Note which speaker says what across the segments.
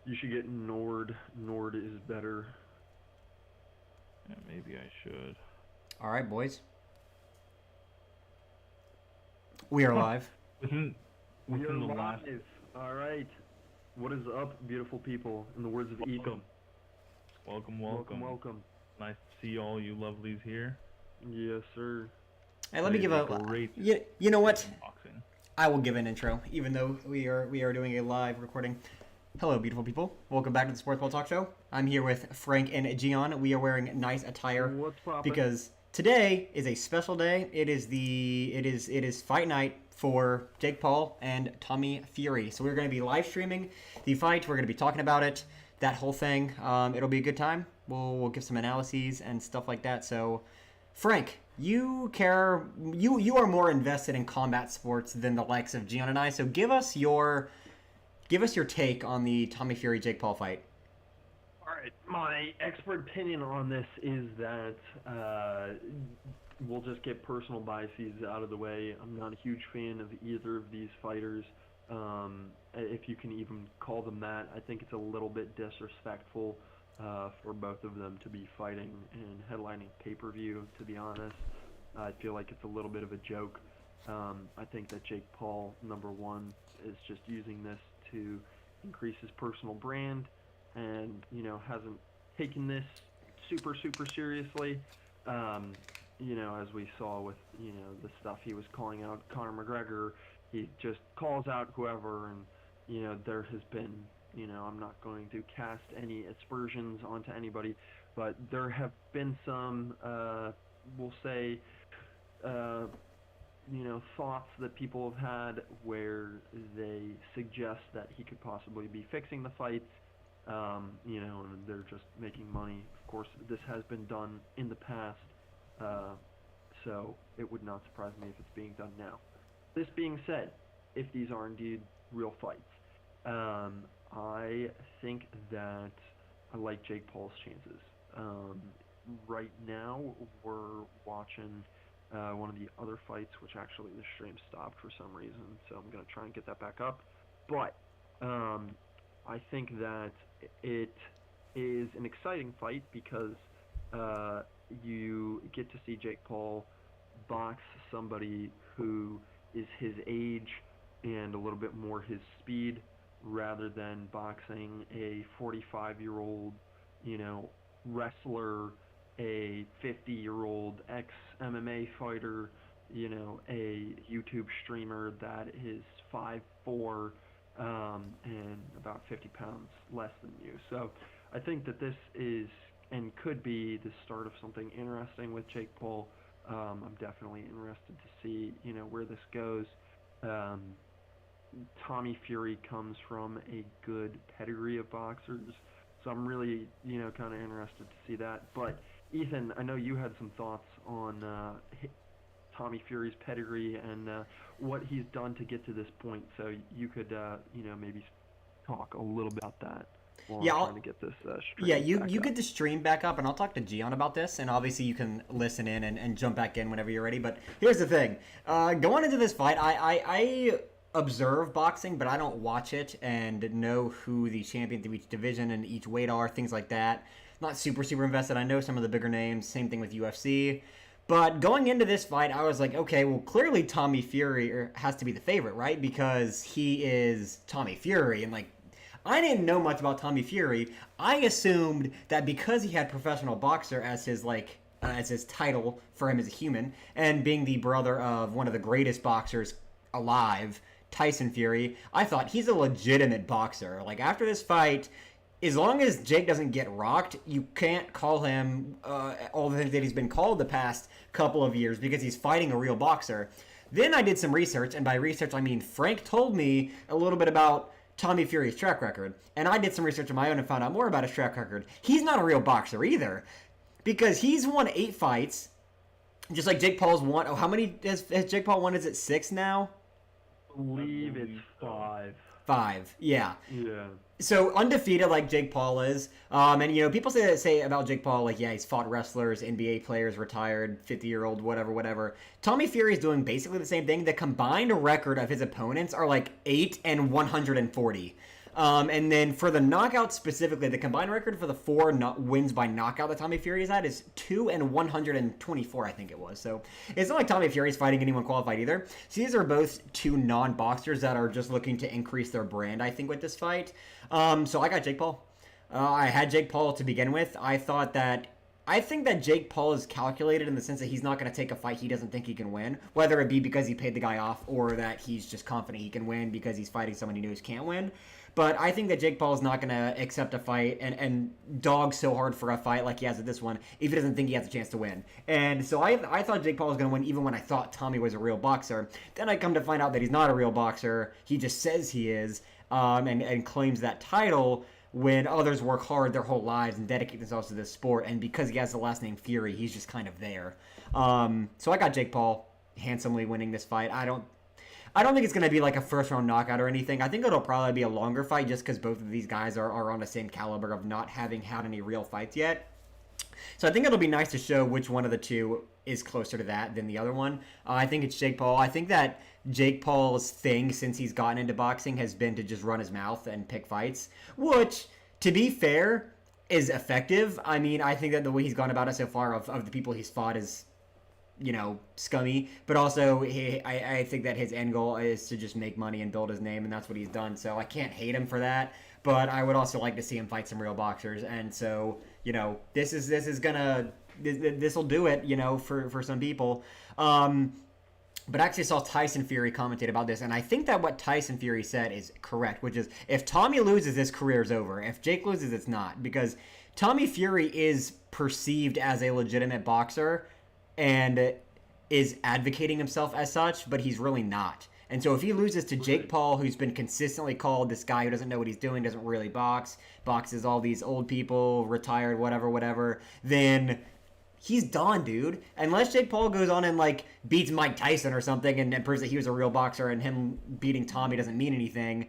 Speaker 1: You should get Nord. Nord is better.
Speaker 2: Yeah, maybe I should.
Speaker 3: All right, boys. We are
Speaker 2: Huh.
Speaker 3: live.
Speaker 2: Within
Speaker 1: We are
Speaker 2: within the last.
Speaker 1: live. All right. What is up, beautiful people? In the words of
Speaker 2: Welcome,
Speaker 1: Ecom.
Speaker 2: welcome,
Speaker 1: Welcome,
Speaker 2: welcome.
Speaker 1: welcome.
Speaker 2: Nice to see all you lovelies here.
Speaker 1: Yes, sir.
Speaker 3: Hey, let me
Speaker 2: Today's
Speaker 3: give
Speaker 2: a
Speaker 3: a.
Speaker 2: great
Speaker 3: You know what?
Speaker 2: unboxing.
Speaker 3: I will give an intro, even though we are doing a live recording. Hello, beautiful people. Welcome back to the Sports Ball Talk Show. I'm here with Frank and Gian. We are wearing nice attire
Speaker 1: What's poppin'?
Speaker 3: because today is a special day. It is fight night for Jake Paul and Tommy Fury. So we're going to be live streaming the fight. We're going to be talking about it, that whole thing. It'll be a good time. We'll give some analyses and stuff like that. So, Frank, you are more invested in combat sports than the likes of Gian and I. So give us your take on the Tommy Fury Jake Paul fight.
Speaker 1: All right. My expert opinion on this is that we'll just get personal biases out of the way. I'm not a huge fan of either of these fighters. If you can even call them that, I think it's a little bit disrespectful for both of them to be fighting and headlining pay-per-view, to be honest. I feel like it's a little bit of a joke. I think that Jake Paul, number one, is just using this to increase his personal brand and, hasn't taken this super, super seriously. As we saw with, the stuff he was calling out Conor McGregor, he just calls out whoever, and, there has been, I'm not going to cast any aspersions onto anybody, but there have been some, we'll say, thoughts that people have had where they suggest that he could possibly be fixing the fights, and they're just making money. Of course, this has been done in the past, so it would not surprise me if it's being done now. This being said, if these are indeed real fights, I think that I like Jake Paul's chances. Right now, we're watching one of the other fights, which actually the stream stopped for some reason, so I'm going to try and get that back up. But I think that it is an exciting fight because you get to see Jake Paul box somebody who is his age and a little bit more his speed, rather than boxing a 45-year-old, wrestler, a 50-year-old ex-MMA fighter, a YouTube streamer that is 5'4", and about 50 pounds less than you. So I think that this is and could be the start of something interesting with Jake Paul. I'm definitely interested to see, where this goes. Tommy Fury comes from a good pedigree of boxers, so I'm really, kind of interested to see that. But Ethan, I know you had some thoughts on Tommy Fury's pedigree and what he's done to get to this point, so you could, maybe talk a little bit about that while
Speaker 3: Yeah,
Speaker 1: I'm trying to get this stream
Speaker 3: Yeah, you
Speaker 1: back up.
Speaker 3: get the stream back up, and I'll talk to Gian about this, and obviously you can listen in and jump back in whenever you're ready. But here's the thing: going into this fight, I observe boxing, but I don't watch it and know who the champions of each division and each weight are, things like that. Not super invested. I know some of the bigger names. Same thing with UFC. But going into this fight, I was like, okay, well, clearly Tommy Fury has to be the favorite, right? Because he is Tommy Fury, and like, I didn't know much about Tommy Fury. I assumed that because he had professional boxer as his as his title for him as a human, and being the brother of one of the greatest boxers alive, Tyson Fury, I thought he's a legitimate boxer. Like, after this fight, as long as Jake doesn't get rocked, you can't call him all the things that he's been called the past couple of years, because he's fighting a real boxer. Then I did some research, and by research I mean Frank told me a little bit about Tommy Fury's track record, and I did some research of my own and found out more about his track record. He's not a real boxer either, because he's won 8 fights, just like Jake Paul's won. Oh, how many has Jake Paul won? Is it 6 now?
Speaker 1: I believe it's
Speaker 2: believe so.
Speaker 1: 5.
Speaker 3: 5, yeah.
Speaker 1: Yeah.
Speaker 3: So undefeated like Jake Paul is, and people say about Jake Paul, like, yeah, he's fought wrestlers, NBA players, retired, 50-year-old, whatever. Tommy Fury's doing basically the same thing. The combined record of his opponents are like 8 and 140. And then for the knockout specifically, the combined record for the 4 wins by knockout that Tommy Fury is at is 2-124, I think it was. So it's not like Tommy Fury's fighting anyone qualified either. So these are both 2 non-boxers that are just looking to increase their brand, I think, with this fight. So I got Jake Paul. I had Jake Paul to begin with. I think that Jake Paul is calculated in the sense that he's not going to take a fight he doesn't think he can win, whether it be because he paid the guy off or that he's just confident he can win because he's fighting someone he knows can't win. But I think that Jake Paul is not going to accept a fight and dog so hard for a fight like he has at this one if he doesn't think he has a chance to win. And so I thought Jake Paul was going to win even when I thought Tommy was a real boxer. Then I come to find out that he's not a real boxer. He just says he is and claims that title when others work hard their whole lives and dedicate themselves to this sport. And because he has the last name Fury, he's just kind of there. So I got Jake Paul handsomely winning this fight. I don't think it's going to be like a first-round knockout or anything. I think it'll probably be a longer fight just because both of these guys are on the same caliber of not having had any real fights yet. So I think it'll be nice to show which one of the two is closer to that than the other one. I think it's Jake Paul. I think that Jake Paul's thing since he's gotten into boxing has been to just run his mouth and pick fights, which, to be fair, is effective. I mean, I think that the way he's gone about it so far of the people he's fought is, scummy. But also, I think that his end goal is to just make money and build his name, and that's what he's done. So I can't hate him for that. But I would also like to see him fight some real boxers. And so, this will do it, for some people. But I actually saw Tyson Fury commentate about this, and I think that what Tyson Fury said is correct, which is if Tommy loses, his career is over. If Jake loses, it's not. Because Tommy Fury is perceived as a legitimate boxer and is advocating himself as such, but he's really not. And so if he loses to Jake Paul, who's been consistently called this guy who doesn't know what he's doing, doesn't really boxes all these old people, retired, whatever, then he's done, dude. Unless Jake Paul goes on and, beats Mike Tyson or something and proves that he was a real boxer and him beating Tommy doesn't mean anything,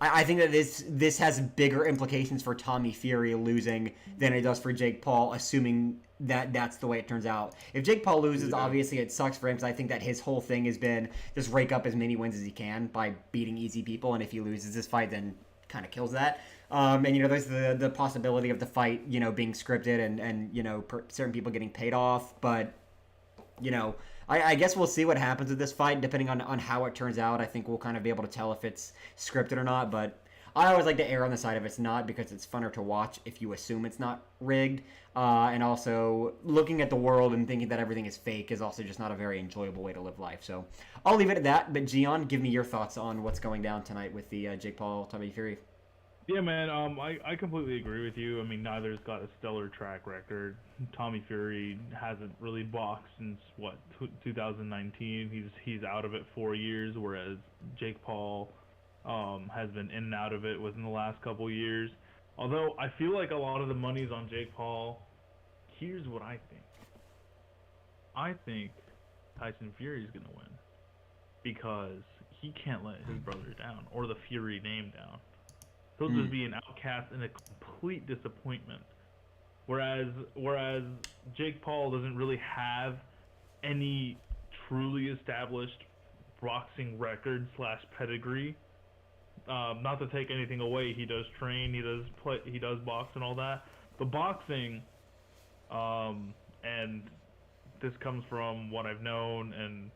Speaker 3: I think that this has bigger implications for Tommy Fury losing than it does for Jake Paul, assuming that that's the way it turns out. If Jake Paul loses, obviously it sucks for him because I think that his whole thing has been just rake up as many wins as he can by beating easy people, and if he loses this fight, then kind of kills that. And there's the possibility of the fight, being scripted and certain people getting paid off. But, I guess we'll see what happens with this fight depending on how it turns out. I think we'll kind of be able to tell if it's scripted or not. But I always like to err on the side of it's not because it's funner to watch if you assume it's not rigged. And also looking at the world and thinking that everything is fake is also just not a very enjoyable way to live life. So I'll leave it at that. But Gian, give me your thoughts on what's going down tonight with the Jake Paul, Tommy Fury.
Speaker 2: Yeah, man, I completely agree with you. I mean, neither's got a stellar track record. Tommy Fury hasn't really boxed since, 2019. He's out of it 4 years, whereas Jake Paul has been in and out of it within the last couple years. Although, I feel like a lot of the money's on Jake Paul. Here's what I think. I think Tyson Fury's going to win because he can't let his brother down or the Fury name down. He'll just be an outcast and a complete disappointment. Whereas Jake Paul doesn't really have any truly established boxing record / pedigree. Not to take anything away, he does train, he does box and all that. But boxing, and this comes from what I've known and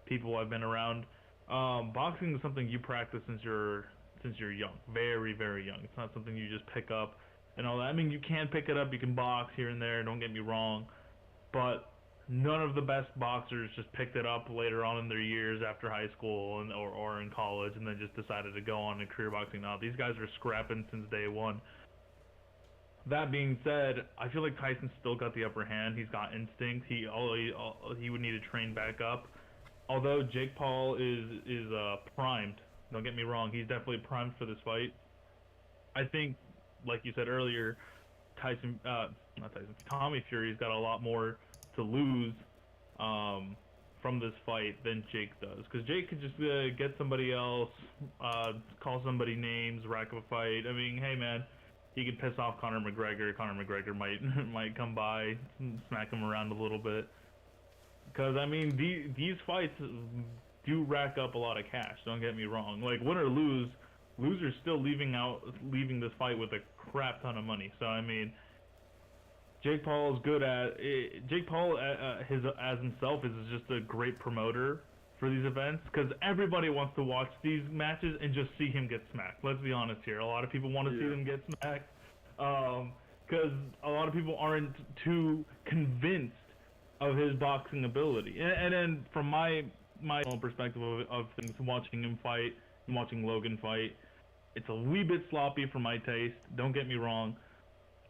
Speaker 2: people I've been around. Boxing is something you practice since you're young, very, very young. It's not something you just pick up and all that. I mean, you can pick it up, you can box here and there, don't get me wrong, but none of the best boxers just picked it up later on in their years after high school or in college and then just decided to go on in career boxing now. These guys are scrapping since day one. That being said, I feel like Tyson's still got the upper hand. He's got instinct. He would need to train back up. Although Jake Paul is primed. Don't get me wrong, he's definitely primed for this fight. I think, like you said earlier, Tommy Fury's got a lot more to lose from this fight than Jake does. Because Jake could just get somebody else, call somebody names, rack up a fight. I mean, hey man, he could piss off Conor McGregor. Conor McGregor might come by, smack him around a little bit. Because, I mean, these fights do rack up a lot of cash, don't get me wrong. Like, win or lose, losers still leaving this fight with a crap ton of money. So I mean, Jake Paul is good at Jake Paul as himself is just a great promoter for these events because everybody wants to watch these matches and just see him get smacked. Let's be honest here. A lot of people want to see them get smacked because a lot of people aren't too convinced of his boxing ability. And then from my own perspective of things, watching him fight and watching Logan fight, it's a wee bit sloppy for my taste. Don't get me wrong.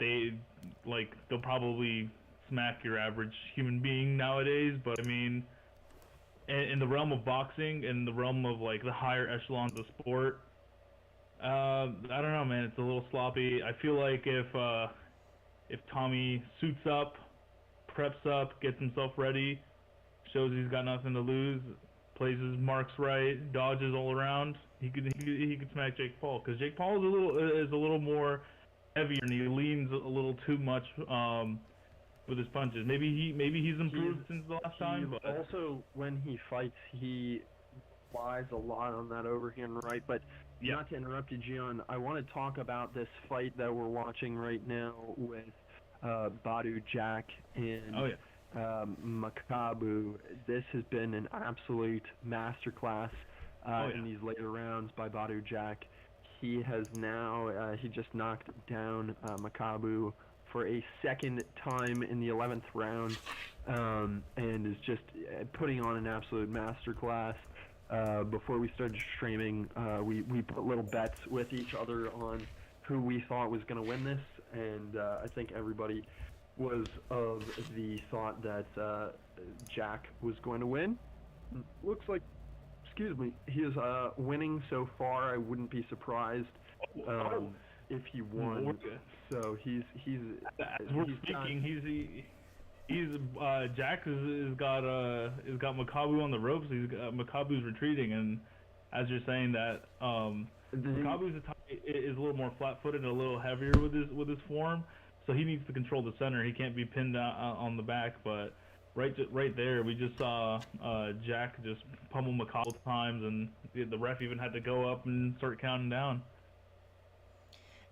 Speaker 2: They'll probably smack your average human being nowadays, but I mean, in the realm of boxing, in the realm of like the higher echelons of the sport, I don't know, man. It's a little sloppy. I feel like if Tommy suits up, preps up, gets himself ready, shows he's got nothing to lose, plays his marks right, dodges all around, he could smack Jake Paul because Jake Paul is a little more heavier and he leans a little too much with his punches. Maybe he's improved since the last time. But
Speaker 1: also, when he fights, he relies a lot on that overhand right. But not to interrupt you, Gian, I want to talk about this fight that we're watching right now with Badou Jack and Makabu. This has been an absolute masterclass in these later rounds by Badou Jack. He has now, he just knocked down Makabu for a second time in the 11th round and is just putting on an absolute masterclass. Before we started streaming, we put little bets with each other on who we thought was going to win this, and I think everybody was of the thought that Jack was going to win. Looks like, excuse me, he is winning so far. I wouldn't be surprised if he won. So he's
Speaker 2: as we're speaking, Jack has got Makabu on the ropes. Makabu's retreating, and as you're saying that, Makabu's is a little more flat-footed and a little heavier with his form, so he needs to control the center. He can't be pinned on the back, but right there, we just saw Jack just pummel Makabu times, and the ref even had to go up and start counting down.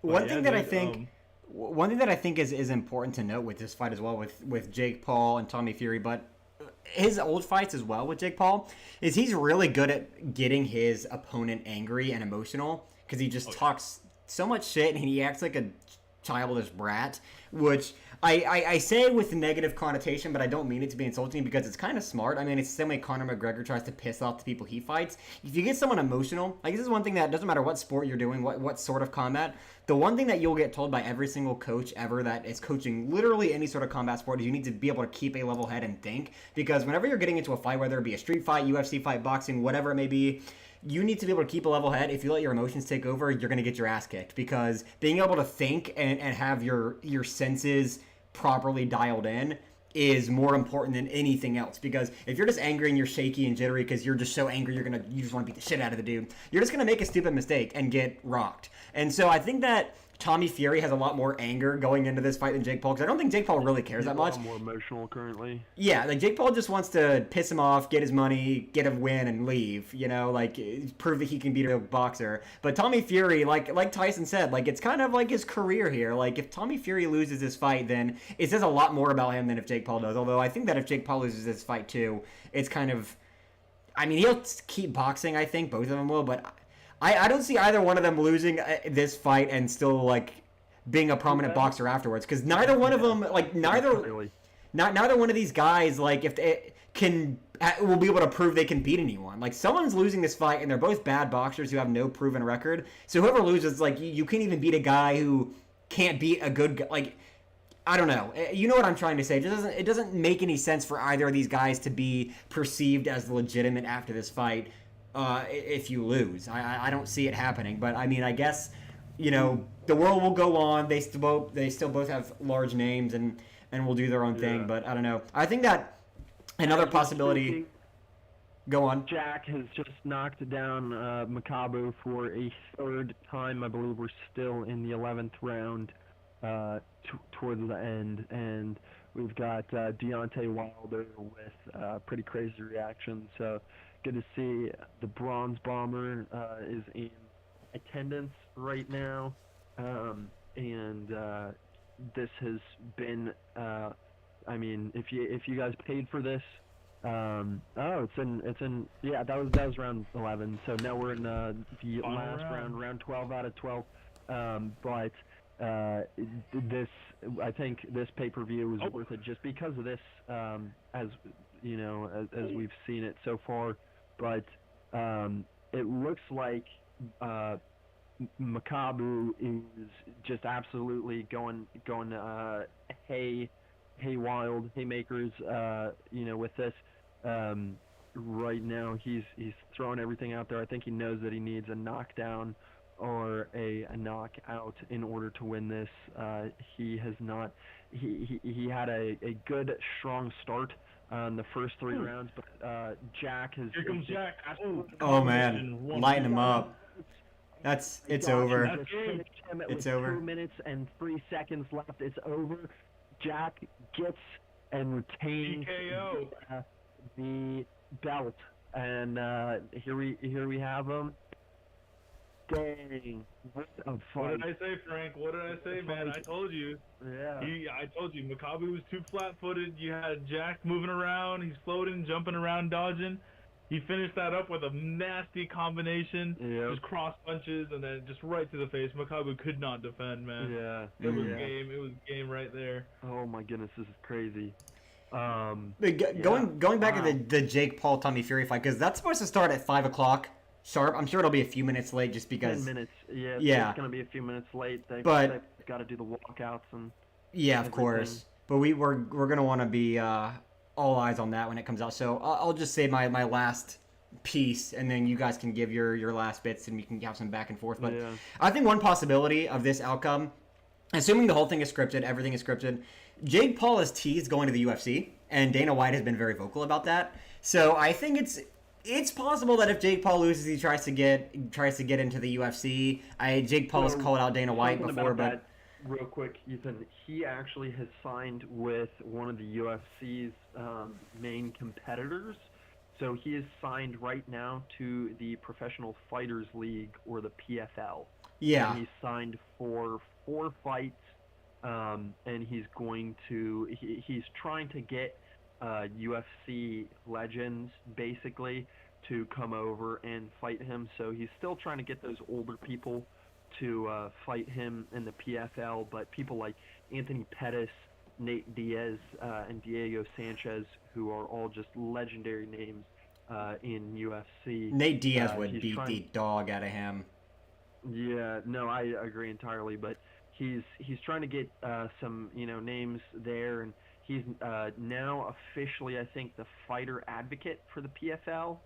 Speaker 3: One thing that I think is important to note with this fight as well with Jake Paul and Tommy Fury, but his old fights as well with Jake Paul, is he's really good at getting his opponent angry and emotional because he just talks so much shit and he acts like a childish brat, which I say with a negative connotation, but I don't mean it to be insulting because it's kind of smart. I mean, it's the same way Conor McGregor tries to piss off the people he fights. If you get someone emotional, like this is one thing that doesn't matter what sport you're doing, what sort of combat, the one thing that you'll get told by every single coach ever that is coaching literally any sort of combat sport is you need to be able to keep a level head and think, because whenever you're getting into a fight, whether it be a street fight, UFC fight, boxing, whatever it may be, you need to be able to keep a level head. If you let your emotions take over, you're going to get your ass kicked, because being able to think and have your senses properly dialed in is more important than anything else. Because if you're just angry and you're shaky and jittery because you're just so angry you just want to beat the shit out of the dude, you're just going to make a stupid mistake and get rocked. And so I think that Tommy Fury has a lot more anger going into this fight than Jake Paul, because I don't think Jake Paul really cares that much.
Speaker 1: He's a lot more emotional currently.
Speaker 3: Yeah, like Jake Paul just wants to piss him off, get his money, get a win, and leave. You know, like prove that he can beat a boxer. But Tommy Fury, like Tyson said, like it's kind of like his career here. Like if Tommy Fury loses this fight, then it says a lot more about him than if Jake Paul does. Although I think that if Jake Paul loses this fight too, it's kind of, I mean, he'll keep boxing. I think both of them will, but I don't see either one of them losing this fight and still like being a prominent boxer afterwards, because neither one of them, like neither one of these guys, like if they will be able to prove they can beat anyone. Like someone's losing this fight, and they're both bad boxers who have no proven record. So whoever loses, like you can't even beat a guy who can't beat a good guy. Like I don't know. You know what I'm trying to say? It doesn't make any sense for either of these guys to be perceived as legitimate after this fight. If you lose, I don't see it happening. But I mean, I guess, you know, the world will go on. They still both have large names and will do their own thing. But I don't know. I think that another possibility. Go on.
Speaker 1: Jack has just knocked down Makabu for a third time. I believe we're still in the 11th round, towards the end, and we've got Deontay Wilder with pretty crazy reaction. So good to see the Bronze Bomber is in attendance right now, and this has been. I mean, if you guys paid for this, oh, it's in. Yeah, that was round 11. So now we're in the
Speaker 2: Final
Speaker 1: last
Speaker 2: round.
Speaker 1: round 12 out of 12. But this, I think this pay-per-view was
Speaker 2: Oh.
Speaker 1: worth it just because of this. As you know, as we've seen it so far, but it looks like Makabu is just absolutely going hey wild, haymakers, with this. Right now he's throwing everything out there. I think he knows that he needs a knockdown or a knockout in order to win this. He has not. He had a good strong start on the first 3 rounds, but Jack has.
Speaker 2: Here comes Jack.
Speaker 3: Oh man,
Speaker 2: Combination one.
Speaker 3: lighten him up. It's over.
Speaker 2: That's
Speaker 1: Just
Speaker 2: game.
Speaker 1: finished him
Speaker 3: It's
Speaker 1: with
Speaker 3: over.
Speaker 1: 2 minutes and 3 seconds left. It's over. Jack gets and retains
Speaker 2: TKO.
Speaker 1: the belt, and here we have him. Dang, what a
Speaker 2: What
Speaker 1: fight!
Speaker 2: did I say, Frank? What did I say, man? I told you.
Speaker 1: Yeah.
Speaker 2: I told you, Makabu was too flat-footed. You had Jack moving around. He's floating, jumping around, dodging. He finished that up with a nasty combination.
Speaker 1: Yep.
Speaker 2: Just cross punches and then just right to the face. Makabu could not defend, man.
Speaker 1: Yeah.
Speaker 2: It was
Speaker 1: yeah.
Speaker 2: game. It was game right there.
Speaker 1: Oh my goodness, this is crazy.
Speaker 3: But going back to the Jake Paul Tommy Fury fight, because that's supposed to start at 5 o'clock sharp. I'm sure it'll be a few minutes late just
Speaker 1: 10
Speaker 3: because.
Speaker 1: minutes. Yeah.
Speaker 3: Yeah.
Speaker 1: It's gonna be a few minutes late. They've
Speaker 3: But-
Speaker 1: got to do the walkouts and.
Speaker 3: Yeah, of
Speaker 1: everything.
Speaker 3: course. But we're gonna want to be all eyes on that when it comes out. So I'll just say my last piece, and then you guys can give your last bits, and we can have some back and forth. But
Speaker 1: Yeah.
Speaker 3: I think one possibility of this outcome, assuming the whole thing is scripted, everything is scripted, Jake Paul has teased going to the UFC, and Dana White has been very vocal about that. So I think it's possible that if Jake Paul loses, he tries to get into the UFC. Jake Paul has
Speaker 1: So,
Speaker 3: called out Dana White
Speaker 1: Talking
Speaker 3: before,
Speaker 1: about
Speaker 3: but
Speaker 1: that real quick, Ethan, he actually has signed with one of the UFC's main competitors. So he is signed right now to the Professional Fighters League, or the PFL.
Speaker 3: yeah,
Speaker 1: And he's signed for 4 fights, and he's going to. He's trying to get UFC legends basically to come over and fight him. So he's still trying to get those older people to fight him in the PFL, but people like Anthony Pettis, Nate Diaz, and Diego Sanchez, who are all just legendary names in UFC.
Speaker 3: Nate Diaz would
Speaker 1: he's
Speaker 3: beat
Speaker 1: trying-
Speaker 3: the dog out of him.
Speaker 1: Yeah, no, I agree entirely. But he's trying to get some names there, and he's now officially, I think, the fighter advocate for the PFL.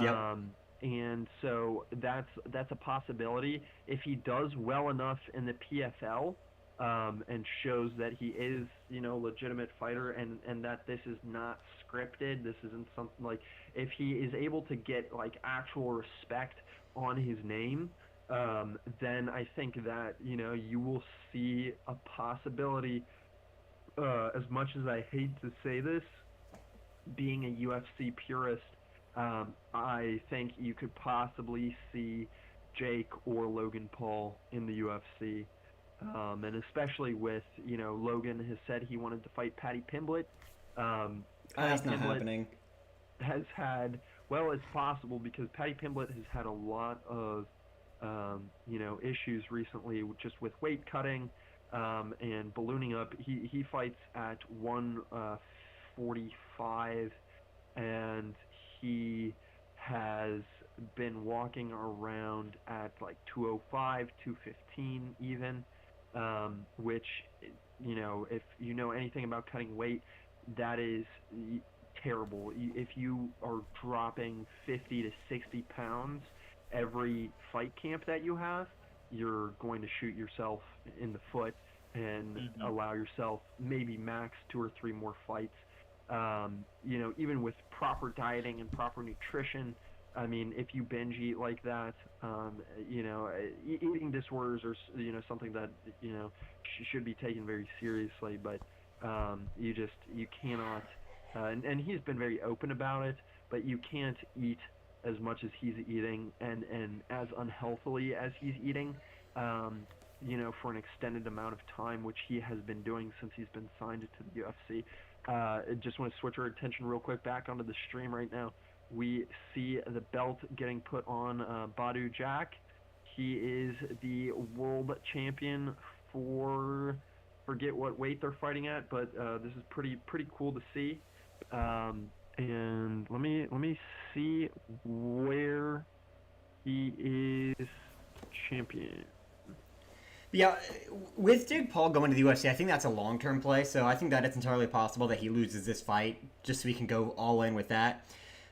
Speaker 3: Yep.
Speaker 1: And so that's a possibility if he does well enough in the PFL, and shows that he is legitimate fighter, and that this is not scripted. This isn't something like, if he is able to get like actual respect on his name. Then I think that you will see a possibility. As much as I hate to say this, being a UFC purist, I think you could possibly see Jake or Logan Paul in the UFC, and especially with Logan has said he wanted to fight Paddy Pimblett.
Speaker 3: That's not happening.
Speaker 1: Has had, well, it's possible because Paddy Pimblett has had a lot of issues recently just with weight cutting and ballooning up. He fights at 145, and he has been walking around at like 205, 215 even, which if you know anything about cutting weight, that is terrible. If you are dropping 50 to 60 pounds every fight camp that you have, you're going to shoot yourself in the foot and allow yourself maybe max 2 or 3 more fights. Even with proper dieting and proper nutrition, I mean, if you binge eat like that, eating disorders are something that should be taken very seriously. But you cannot, and he's been very open about it. But you can't eat as much as he's eating and as unhealthily as he's eating, for an extended amount of time, which he has been doing since he's been signed to the UFC. I just want to switch our attention real quick back onto the stream right now. We see the belt getting put on Badu Jack. He is the world champion for, forget what weight they're fighting at, but this is pretty cool to see. And let me see where he is champion.
Speaker 3: Yeah, with Jake Paul going to the UFC, I think that's a long-term play, so I think that it's entirely possible that he loses this fight just so he can go all in with that.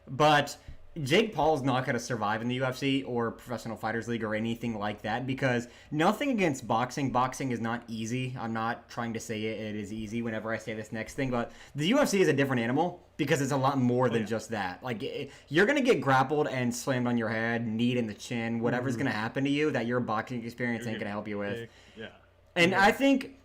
Speaker 3: But Jake Paul is not going to survive in the UFC or Professional Fighters League or anything like that because nothing against boxing. Boxing is not easy. I'm not trying to say it is easy whenever I say this next thing, but the UFC is a different animal because it's a lot more than just that. Like, you're going to get grappled and slammed on your head, kneed in the chin, whatever's going to happen to you that your boxing experience ain't going to help you with.
Speaker 2: Yeah.
Speaker 3: And I think,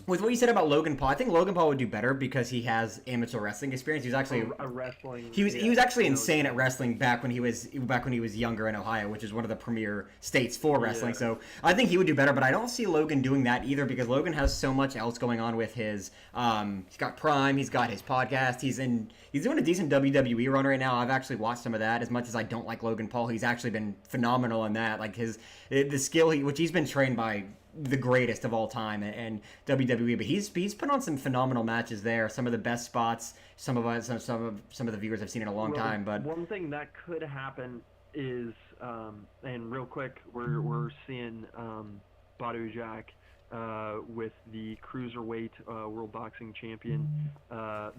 Speaker 3: with what you said about Logan Paul, I think Logan Paul would do better because he has amateur wrestling experience. He was actually
Speaker 1: a wrestling.
Speaker 3: He was actually insane at wrestling back when he was younger in Ohio, which is one of the premier states for wrestling. Yeah. So I think he would do better, but I don't see Logan doing that either because Logan has so much else going on with his. He's got Prime, he's got his podcast, he's doing a decent WWE run right now. I've actually watched some of that. As much as I don't like Logan Paul, he's actually been phenomenal in that. Like the skill which he's been trained by the greatest of all time and WWE, but he's put on some phenomenal matches there. Some of the best spots. Some of the viewers have seen in a long time. But
Speaker 1: one thing that could happen is, and real quick, we're seeing Badu Jack with the cruiserweight world boxing champion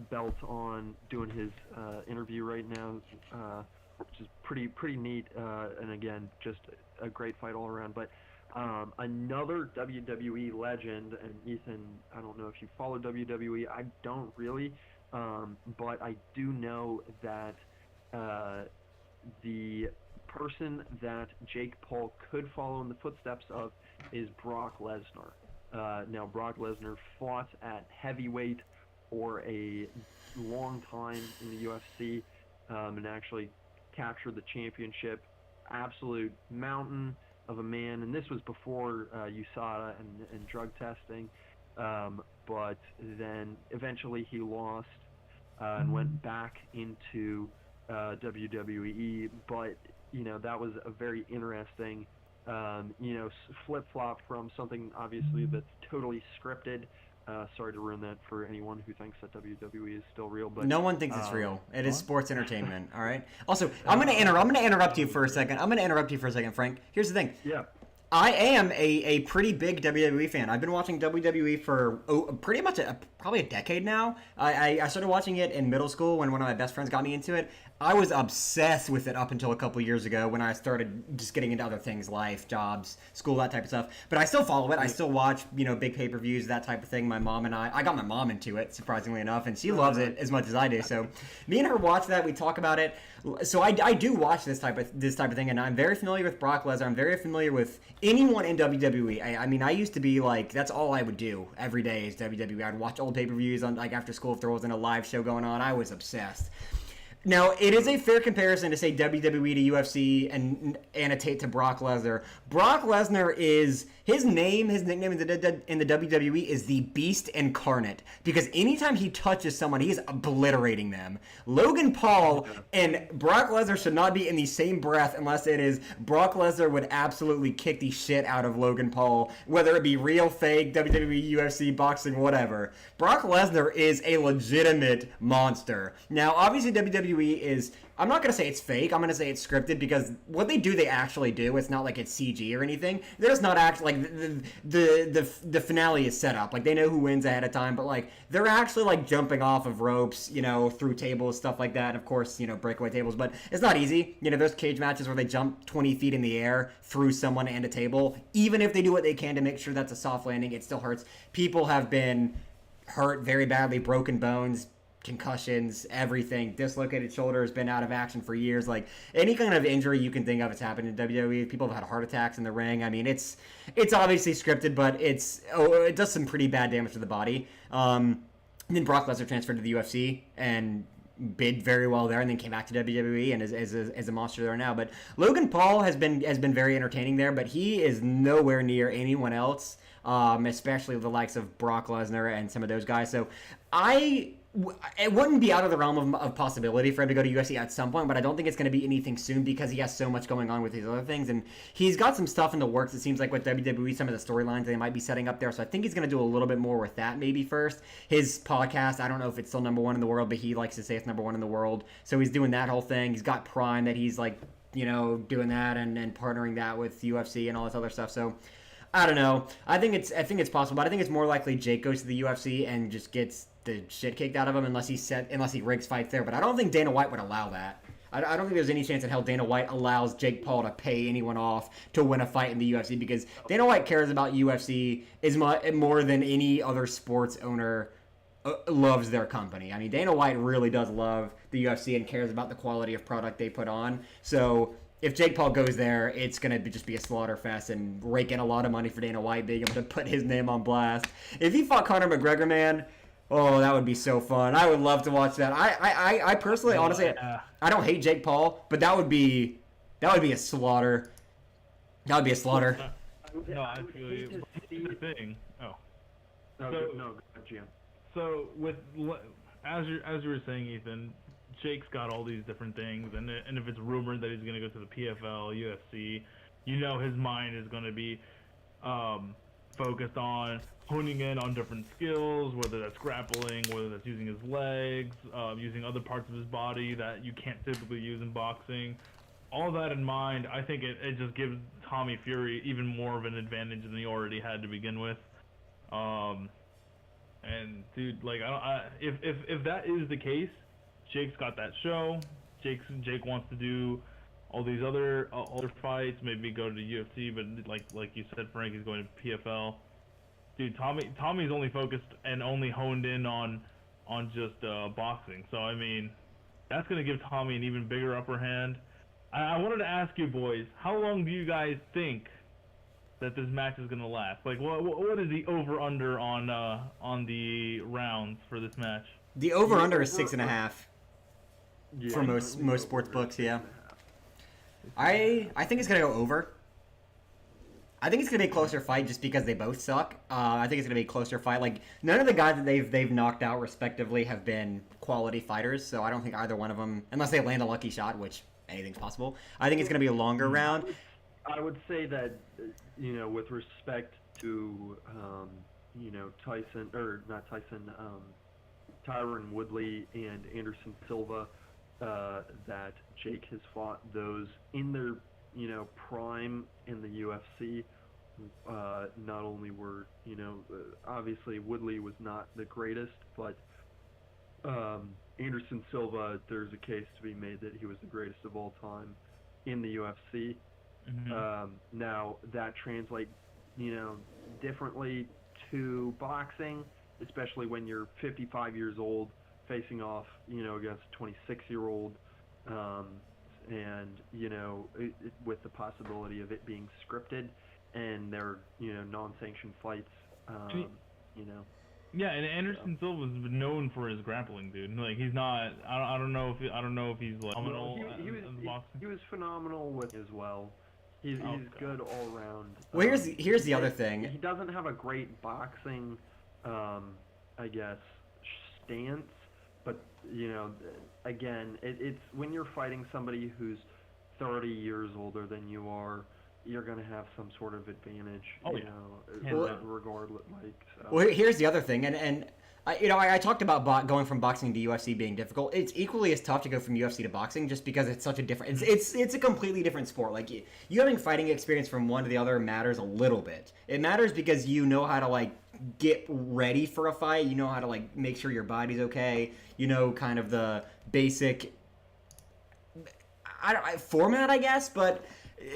Speaker 1: belt on, doing his interview right now, which is pretty neat. And again, just a great fight all around. But another WWE legend, and Ethan, I don't know if you follow WWE, I don't really, but I do know that the person that Jake Paul could follow in the footsteps of is Brock Lesnar. Now, Brock Lesnar fought at heavyweight for a long time in the UFC and actually captured the championship. Absolute mountain of a man, and this was before USADA and drug testing, but then eventually he lost and went back into WWE, but that was a very interesting flip-flop from something obviously that's totally scripted. Sorry to ruin that for anyone who thinks that WWE is still real, but
Speaker 3: no one thinks it's real. It is sports entertainment. All right. Also, I'm gonna interrupt you for a second. Frank. Here's the thing.
Speaker 1: Yeah.
Speaker 3: I am a pretty big WWE fan. I've been watching WWE for pretty much probably a decade now. I started watching it in middle school when one of my best friends got me into it. I was obsessed with it up until a couple years ago when I started just getting into other things, life, jobs, school, that type of stuff. But I still follow it. I still watch, big pay-per-views, that type of thing. My mom and I got my mom into it, surprisingly enough, and she loves it as much as I do. So me and her watch that. We talk about it. So I do watch this type of thing, and I'm very familiar with Brock Lesnar. I'm very familiar with anyone in WWE. I mean, I used to be like, that's all I would do every day is WWE. I'd watch old pay-per-views on after school if there wasn't a live show going on. I was obsessed. Now, it is a fair comparison to say WWE to UFC and annotate to Brock Lesnar. Brock Lesnar is, his nickname in the WWE is the Beast Incarnate, because anytime he touches someone, he is obliterating them. Logan Paul and Brock Lesnar should not be in the same breath unless it is Brock Lesnar would absolutely kick the shit out of Logan Paul, whether it be real, fake, WWE, UFC, boxing, whatever. Brock Lesnar is a legitimate monster. Now, obviously, WWE is, I'm not going to say it's fake, I'm going to say it's scripted, because what they do, they actually do. It's not like it's CG or anything. They're just not actually, like, the finale is set up. Like, they know who wins ahead of time, but, like, they're actually, like, jumping off of ropes, through tables, stuff like that. And, of course, breakaway tables, but it's not easy. There's cage matches where they jump 20 feet in the air through someone and a table. Even if they do what they can to make sure that's a soft landing, it still hurts. People have been hurt very badly, broken bones, concussions, everything, dislocated shoulders, been out of action for years. Like, any kind of injury you can think of, it's happened in WWE. People have had heart attacks in the ring. I mean, it's obviously scripted, but it does some pretty bad damage to the body. And then Brock Lesnar transferred to the UFC, and bid very well there, and then came back to WWE and is a monster there now. But Logan Paul has been very entertaining there, but he is nowhere near anyone else, especially the likes of Brock Lesnar and some of those guys. So it wouldn't be out of the realm of possibility for him to go to UFC at some point, but I don't think it's going to be anything soon because he has so much going on with these other things, and he's got some stuff in the works. It seems like with WWE, some of the storylines they might be setting up there, so I think he's going to do a little bit more with that maybe first. His podcast, I don't know if it's still #1 in the world, but he likes to say it's #1 in the world, so he's doing that whole thing. He's got Prime that he's like, doing that and partnering that with UFC and all this other stuff. So I don't know. I think it's possible, but I think it's more likely Jake goes to the UFC and just gets the shit kicked out of him unless he rigs fights there. But I don't think Dana White would allow that. I don't think there's any chance in hell Dana White allows Jake Paul to pay anyone off to win a fight in the UFC, because Dana White cares about UFC more than any other sports owner loves their company. I mean, Dana White really does love the UFC and cares about the quality of product they put on. So if Jake Paul goes there, it's going to just be a slaughter fest and rake in a lot of money for Dana White being able to put his name on blast. If he fought Conor McGregor, man, oh, that would be so fun. I would love to watch that. I personally, honestly, I don't hate Jake Paul, but that would be a slaughter. That would be a slaughter.
Speaker 2: No, I feel you. Here's the thing. Oh.
Speaker 1: No,
Speaker 2: So-
Speaker 1: go ahead, Gian.
Speaker 2: So as you were saying, Ethan, Jake's got all these different things, and if it's rumored that he's going to go to the PFL, UFC, his mind is going to be focused on honing in on different skills, whether that's grappling, whether that's using his legs, using other parts of his body that you can't typically use in boxing. All that in mind, I think it just gives Tommy Fury even more of an advantage than he already had to begin with. And dude, like, if that is the case, Jake's got that show. Jake wants to do all these other fights, maybe go to the UFC, but like you said, Frank, he's going to PFL. Dude, Tommy's only focused and only honed in on just boxing. So I mean, that's gonna give Tommy an even bigger upper hand. I wanted to ask you boys, how long do you guys think that this match is gonna last? Like, what is the over under on the rounds for this match?
Speaker 3: The over under is 6.5
Speaker 1: Yeah,
Speaker 3: for most sports books. Yeah, I think it's gonna go over. I think it's gonna be a closer fight just because they both suck. I think it's gonna be a closer fight. Like, none of the guys that they've knocked out respectively have been quality fighters, so I don't think either one of them, unless they land a lucky shot, which anything's possible. I think it's gonna be a longer round.
Speaker 1: I would say that, with respect to, Tyron Woodley and Anderson Silva, that Jake has fought those in their, prime in the UFC. Not only were, obviously Woodley was not the greatest, but Anderson Silva, there's a case to be made that he was the greatest of all time in the UFC.
Speaker 2: Mm-hmm.
Speaker 1: Now, that translates, differently to boxing, especially when you're 55 years old, facing off, against a 26-year-old, and, with the possibility of it being scripted, and they're, non-sanctioned fights,
Speaker 2: Yeah, and Anderson Silva's been known for his grappling, dude. Like, he's not. I don't know if he's like phenomenal in boxing.
Speaker 1: He was phenomenal with as well. He's good all around.
Speaker 3: Well, here's the other thing.
Speaker 1: He doesn't have a great boxing, I guess, stance, but again, it's when you're fighting somebody who's 30 years older than you are, you're gonna have some sort of advantage, regardless. So.
Speaker 3: Well, here's the other thing, and I talked about going from boxing to UFC being difficult. It's equally as tough to go from UFC to boxing, just because it's such a different. It's a completely different sport. Like, you having fighting experience from one to the other matters a little bit. It matters because you know how to get ready for a fight. You know how to make sure your body's okay. Kind of the basic. Format, I guess, but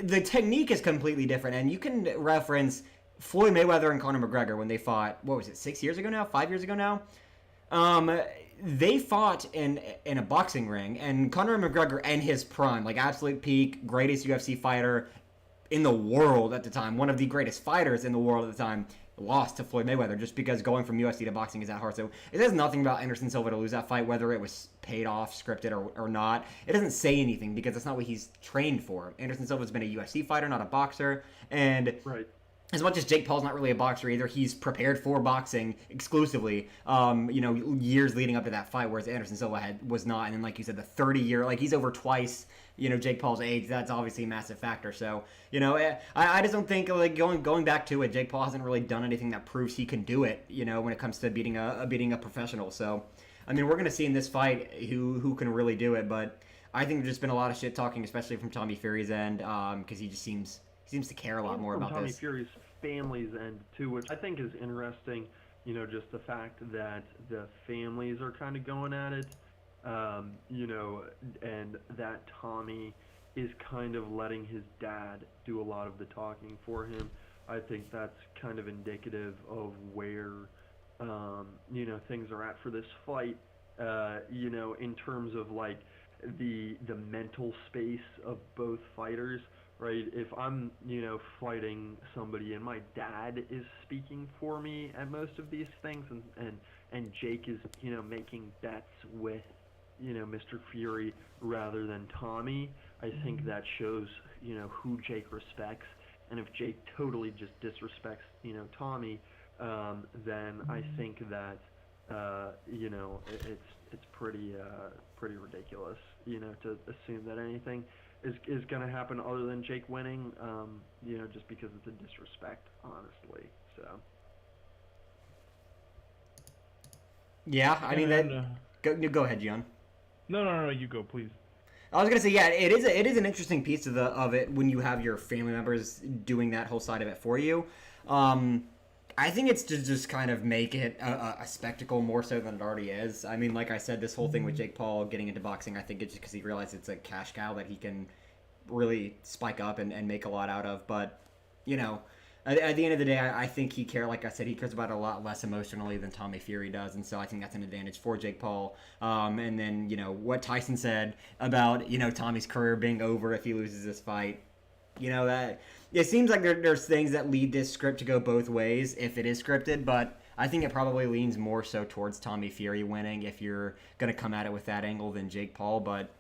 Speaker 3: the technique is completely different, and you can reference Floyd Mayweather and Conor McGregor when they fought, what was it, 6 years ago now? 5 years ago now? They fought in a boxing ring, and Conor McGregor in his prime, absolute peak, greatest UFC fighter, in the world at the time, one of the greatest fighters in the world at the time, lost to Floyd Mayweather just because going from UFC to boxing is that hard. So it says nothing about Anderson Silva to lose that fight, whether it was paid off, scripted, or not. It doesn't say anything because that's not what he's trained for. Anderson Silva's been a UFC fighter, not a boxer. And
Speaker 1: Right.
Speaker 3: as much as Jake Paul's not really a boxer either, he's prepared for boxing exclusively, years leading up to that fight, whereas Anderson Silva was not. And then, like you said, the 30-year, like he's over twice, Jake Paul's age. That's obviously a massive factor. So, I just don't think, like, going back to it, Jake Paul hasn't really done anything that proves he can do it, when it comes to beating a professional. So, I mean, we're going to see in this fight who can really do it, but I think there's just been a lot of shit talking, especially from Tommy Fury's end, because he just seems to care a lot more about
Speaker 1: Tommy
Speaker 3: this.
Speaker 1: Fury's family's end too, which I think is interesting. Just the fact that the families are kind of going at it, and that Tommy is kind of letting his dad do a lot of the talking for him. I think that's kind of indicative of where, things are at for this fight. In terms of like the mental space of both fighters. Right, if I'm, fighting somebody and my dad is speaking for me at most of these things, and Jake is, making bets with, Mr. Fury rather than Tommy, I think that shows, who Jake respects. And if Jake totally just disrespects, Tommy, then I think that, it's pretty ridiculous, to assume that anything is going to happen other than Jake winning, just because it's a disrespect, honestly. So.
Speaker 3: Yeah, I mean go ahead, Gian.
Speaker 2: No, you go, please.
Speaker 3: I was gonna say, yeah, it is an interesting piece of it when you have your family members doing that whole side of it for you. I think it's to just kind of make it a spectacle more so than it already is. I mean, like I said, this whole thing with Jake Paul getting into boxing, I think it's just because he realized it's a cash cow that he can really spike up and make a lot out of. But, at the end of the day, I think he like I said, he cares about it a lot less emotionally than Tommy Fury does. And so I think that's an advantage for Jake Paul. And then, what Tyson said about, Tommy's career being over if he loses this fight. That it seems like there's things that lead this script to go both ways if it is scripted, but I think it probably leans more so towards Tommy Fury winning if you're going to come at it with that angle than Jake Paul. But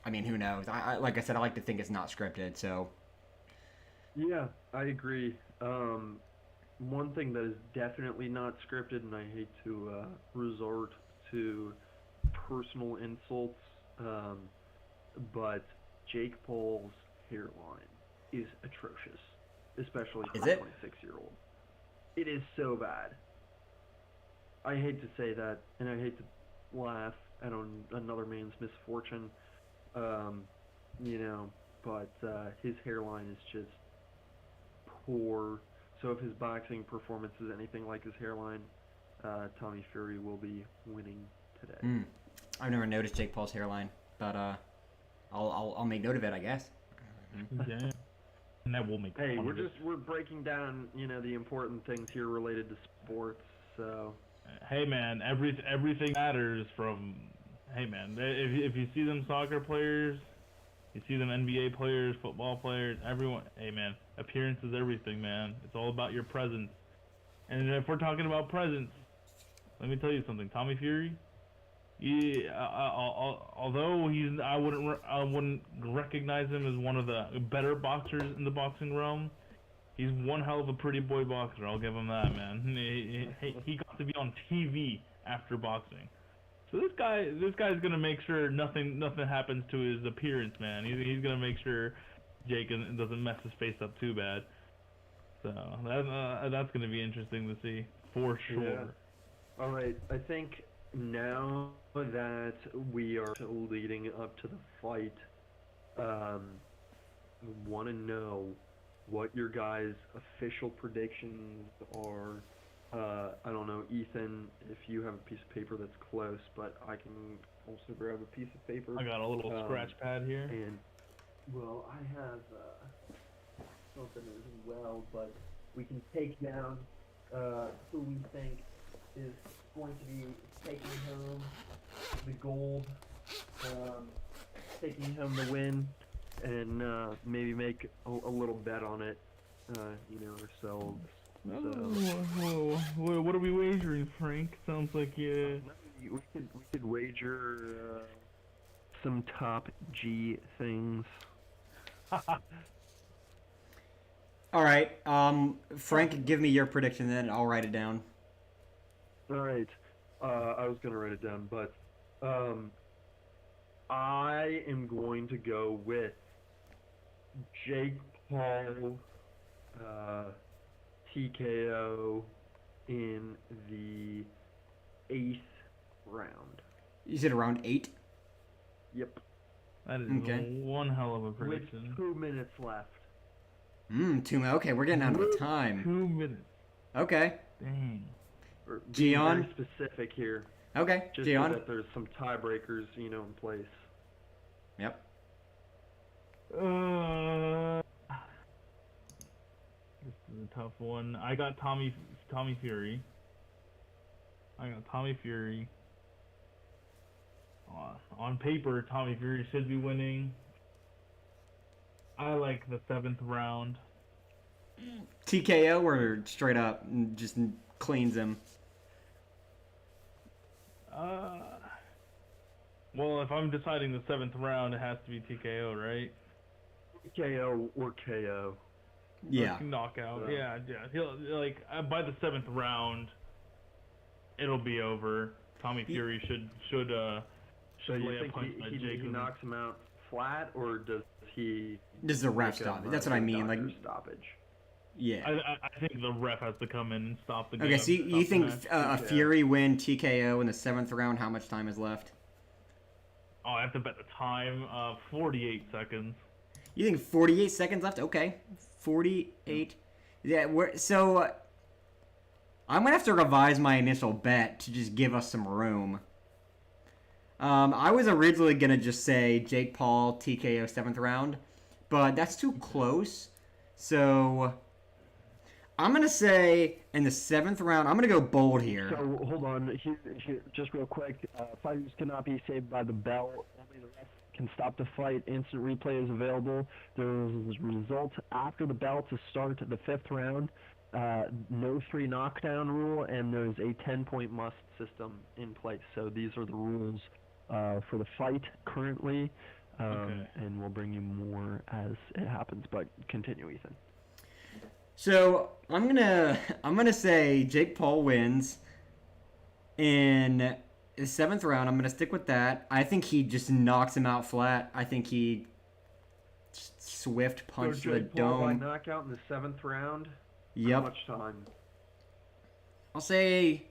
Speaker 3: I mean, who knows? Like I said, I like to think it's not scripted. So
Speaker 1: Yeah, I agree. One thing that is definitely not scripted, and I hate to resort to personal insults, but Jake Paul's hairline is atrocious, especially for a 26-year-old. It is so bad. I hate to say that, and I hate to laugh at another man's misfortune, but his hairline is just poor. So if his boxing performance is anything like his hairline, Tommy Fury will be winning today.
Speaker 3: I've never noticed Jake Paul's hairline, but I'll make note of it, I guess.
Speaker 2: Yeah. And that will make.
Speaker 1: Hey, we're breaking down, the important things here related to sports. So.
Speaker 2: Hey man, everything matters. Hey man, if you see them soccer players, you see them NBA players, football players, everyone. Hey man, appearance is everything, man. It's all about your presence. And if we're talking about presence, let me tell you something. Tommy Fury, although I wouldn't recognize him as one of the better boxers in the boxing realm. He's one hell of a pretty boy boxer. I'll give him that, man. He got to be on TV after boxing. So this guy's gonna make sure nothing happens to his appearance, man. He's gonna make sure Jake doesn't mess his face up too bad. So that's gonna be interesting to see for sure.
Speaker 1: Yeah. All right, I think now that we are leading up to the fight, want to know what your guys' official predictions are. I don't know, Ethan, if you have a piece of paper that's close, but I can also grab a piece of paper.
Speaker 2: I got a little scratch pad here.
Speaker 1: And, well, I have something as well, but we can take down who we think is going to be taking home the gold, taking home the win. and maybe make a little bet on it, ourselves. So
Speaker 2: What are we wagering, Frank? Sounds like you.
Speaker 1: we could wager some top G things.
Speaker 3: All right. Frank, give me your prediction, then I'll write it down.
Speaker 1: All right. I was gonna write it down, but I am going to go with Jake Paul TKO in the 8th round.
Speaker 3: You said around 8?
Speaker 1: Yep.
Speaker 2: That is
Speaker 3: Okay.
Speaker 2: one hell of a
Speaker 1: With
Speaker 2: prediction.
Speaker 1: 2 minutes left.
Speaker 3: 2 minutes. Okay, we're getting out of time.
Speaker 2: 2 minutes.
Speaker 3: Okay.
Speaker 2: Dang.
Speaker 1: Or being
Speaker 3: Gian?
Speaker 1: very specific here,
Speaker 3: Okay,
Speaker 1: just so
Speaker 3: Gian.
Speaker 1: that there's some tiebreakers, in place.
Speaker 3: Yep.
Speaker 2: This is a tough one. I got Tommy Fury. On paper, Tommy Fury should be winning. I like the 7th round.
Speaker 3: TKO or straight up just cleans him?
Speaker 2: Well, if I'm deciding the 7th round, it has to be TKO, right?
Speaker 1: KO or KO.
Speaker 3: Yeah.
Speaker 2: Or knockout. Yeah. He'll by the 7th round, it'll be over. Tommy Fury should
Speaker 1: So you
Speaker 2: lay a
Speaker 1: think
Speaker 2: punch by
Speaker 1: he
Speaker 2: Jake.
Speaker 1: knocks him out flat, or does he?
Speaker 3: This is a ref
Speaker 1: make him,
Speaker 3: stoppage. That's what I
Speaker 1: a
Speaker 3: mean. Like,
Speaker 1: doctor stoppage.
Speaker 3: yeah.
Speaker 2: I think the ref has to come in and stop the game.
Speaker 3: Okay, so you
Speaker 2: stop the
Speaker 3: think
Speaker 2: match.
Speaker 3: a Fury win TKO in the 7th round? How much time is left?
Speaker 2: Oh, I have to bet the time. 48 seconds.
Speaker 3: You think 48 seconds left? Okay, 48. Yeah, I'm gonna have to revise my initial bet to just give us some room. I was originally gonna just say Jake Paul TKO 7th round, but that's too close. So I'm gonna say in the 7th round, I'm gonna go bold here.
Speaker 4: So hold on, here, just real quick. Fighters cannot be saved by the bell. Only the ref can stop the fight. Instant replay is available. There is results after the bell to start the 5th round. No 3 knockdown rule, and there's a 10-point must system in place. So these are the rules for the fight currently,
Speaker 2: Okay.
Speaker 4: and we'll bring you more as it happens. But continue, Ethan.
Speaker 3: So I'm gonna say Jake Paul wins in the 7th round. I'm gonna stick with that. I think he just knocks him out flat. I think he swift punch to the
Speaker 1: Jake Paul by
Speaker 3: dome.
Speaker 1: knockout in the 7th round. How
Speaker 3: Yep.
Speaker 1: much time?
Speaker 3: I'll say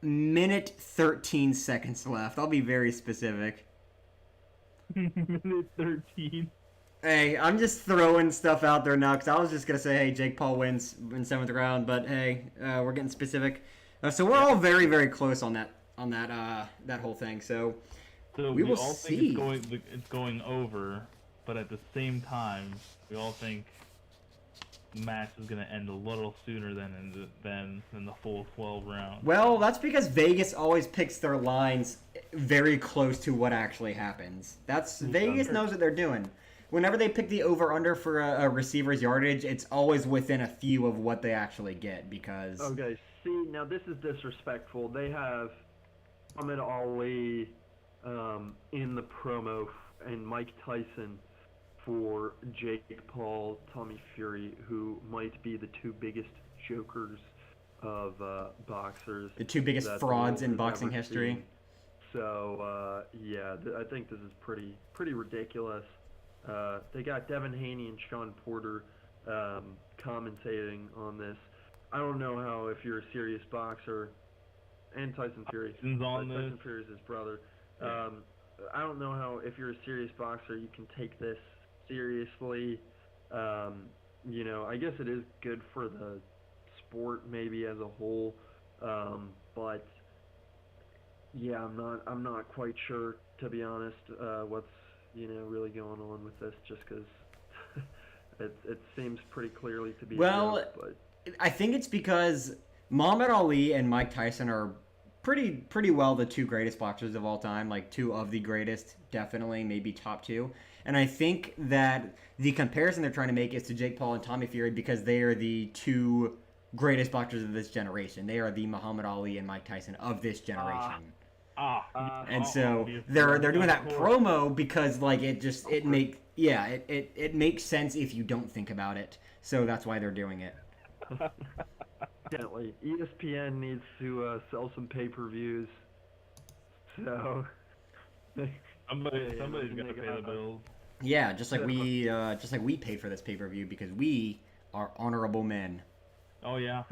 Speaker 3: minute 13 seconds left. I'll be very specific.
Speaker 2: Minute 13.
Speaker 3: Hey, I'm just throwing stuff out there now because I was just gonna say, hey, Jake Paul wins in 7th round, but hey, we're getting specific. So we're all very, very close on that whole thing. So
Speaker 2: So
Speaker 3: We
Speaker 2: we,
Speaker 3: will
Speaker 2: all think
Speaker 3: see.
Speaker 2: it's going over, but at the same time, we all think the match is going to end a little sooner than the full 12 rounds.
Speaker 3: well, that's because Vegas always picks their lines very close to what actually happens. Vegas knows what they're doing. Whenever they pick the over/under for a receiver's yardage, it's always within a few of what they actually get because.
Speaker 1: Okay, see, now this is disrespectful. They have Muhammad Ali in the promo and Mike Tyson for Jake Paul, Tommy Fury, who might be the 2 biggest jokers of boxers.
Speaker 3: The 2 biggest
Speaker 1: that the
Speaker 3: frauds
Speaker 1: world
Speaker 3: in
Speaker 1: has
Speaker 3: boxing
Speaker 1: ever
Speaker 3: history.
Speaker 1: seen. So, I think this is pretty ridiculous. They got Devin Haney and Sean Porter commentating on this. I don't know how, if you're a serious boxer, and Tyson Fury.
Speaker 2: Tyson's on
Speaker 1: Tyson
Speaker 2: this.
Speaker 1: Fury is his brother. I don't know how, if you're a serious boxer, you can take this seriously. I guess it is good for the sport maybe as a whole, but yeah, I'm not quite sure, to be honest, what's really going on with this, just because it seems pretty clearly to be
Speaker 3: Well,
Speaker 1: a joke, but
Speaker 3: I think it's because Muhammad Ali and Mike Tyson are pretty well the 2 greatest boxers of all time, like 2 of the greatest, definitely, maybe top 2. And I think that the comparison they're trying to make is to Jake Paul and Tommy Fury because they are the two greatest boxers of this generation. They are the Muhammad Ali and Mike Tyson of this generation. And so they're doing that promo because like it makes sense if you don't think about it. So that's why they're doing it.
Speaker 1: Definitely. ESPN needs to sell some pay-per-views. So
Speaker 2: somebody's
Speaker 1: Yeah,
Speaker 2: gonna pay the bills.
Speaker 3: Yeah, just like we paid for this pay-per-view because we are honorable men.
Speaker 2: Oh yeah.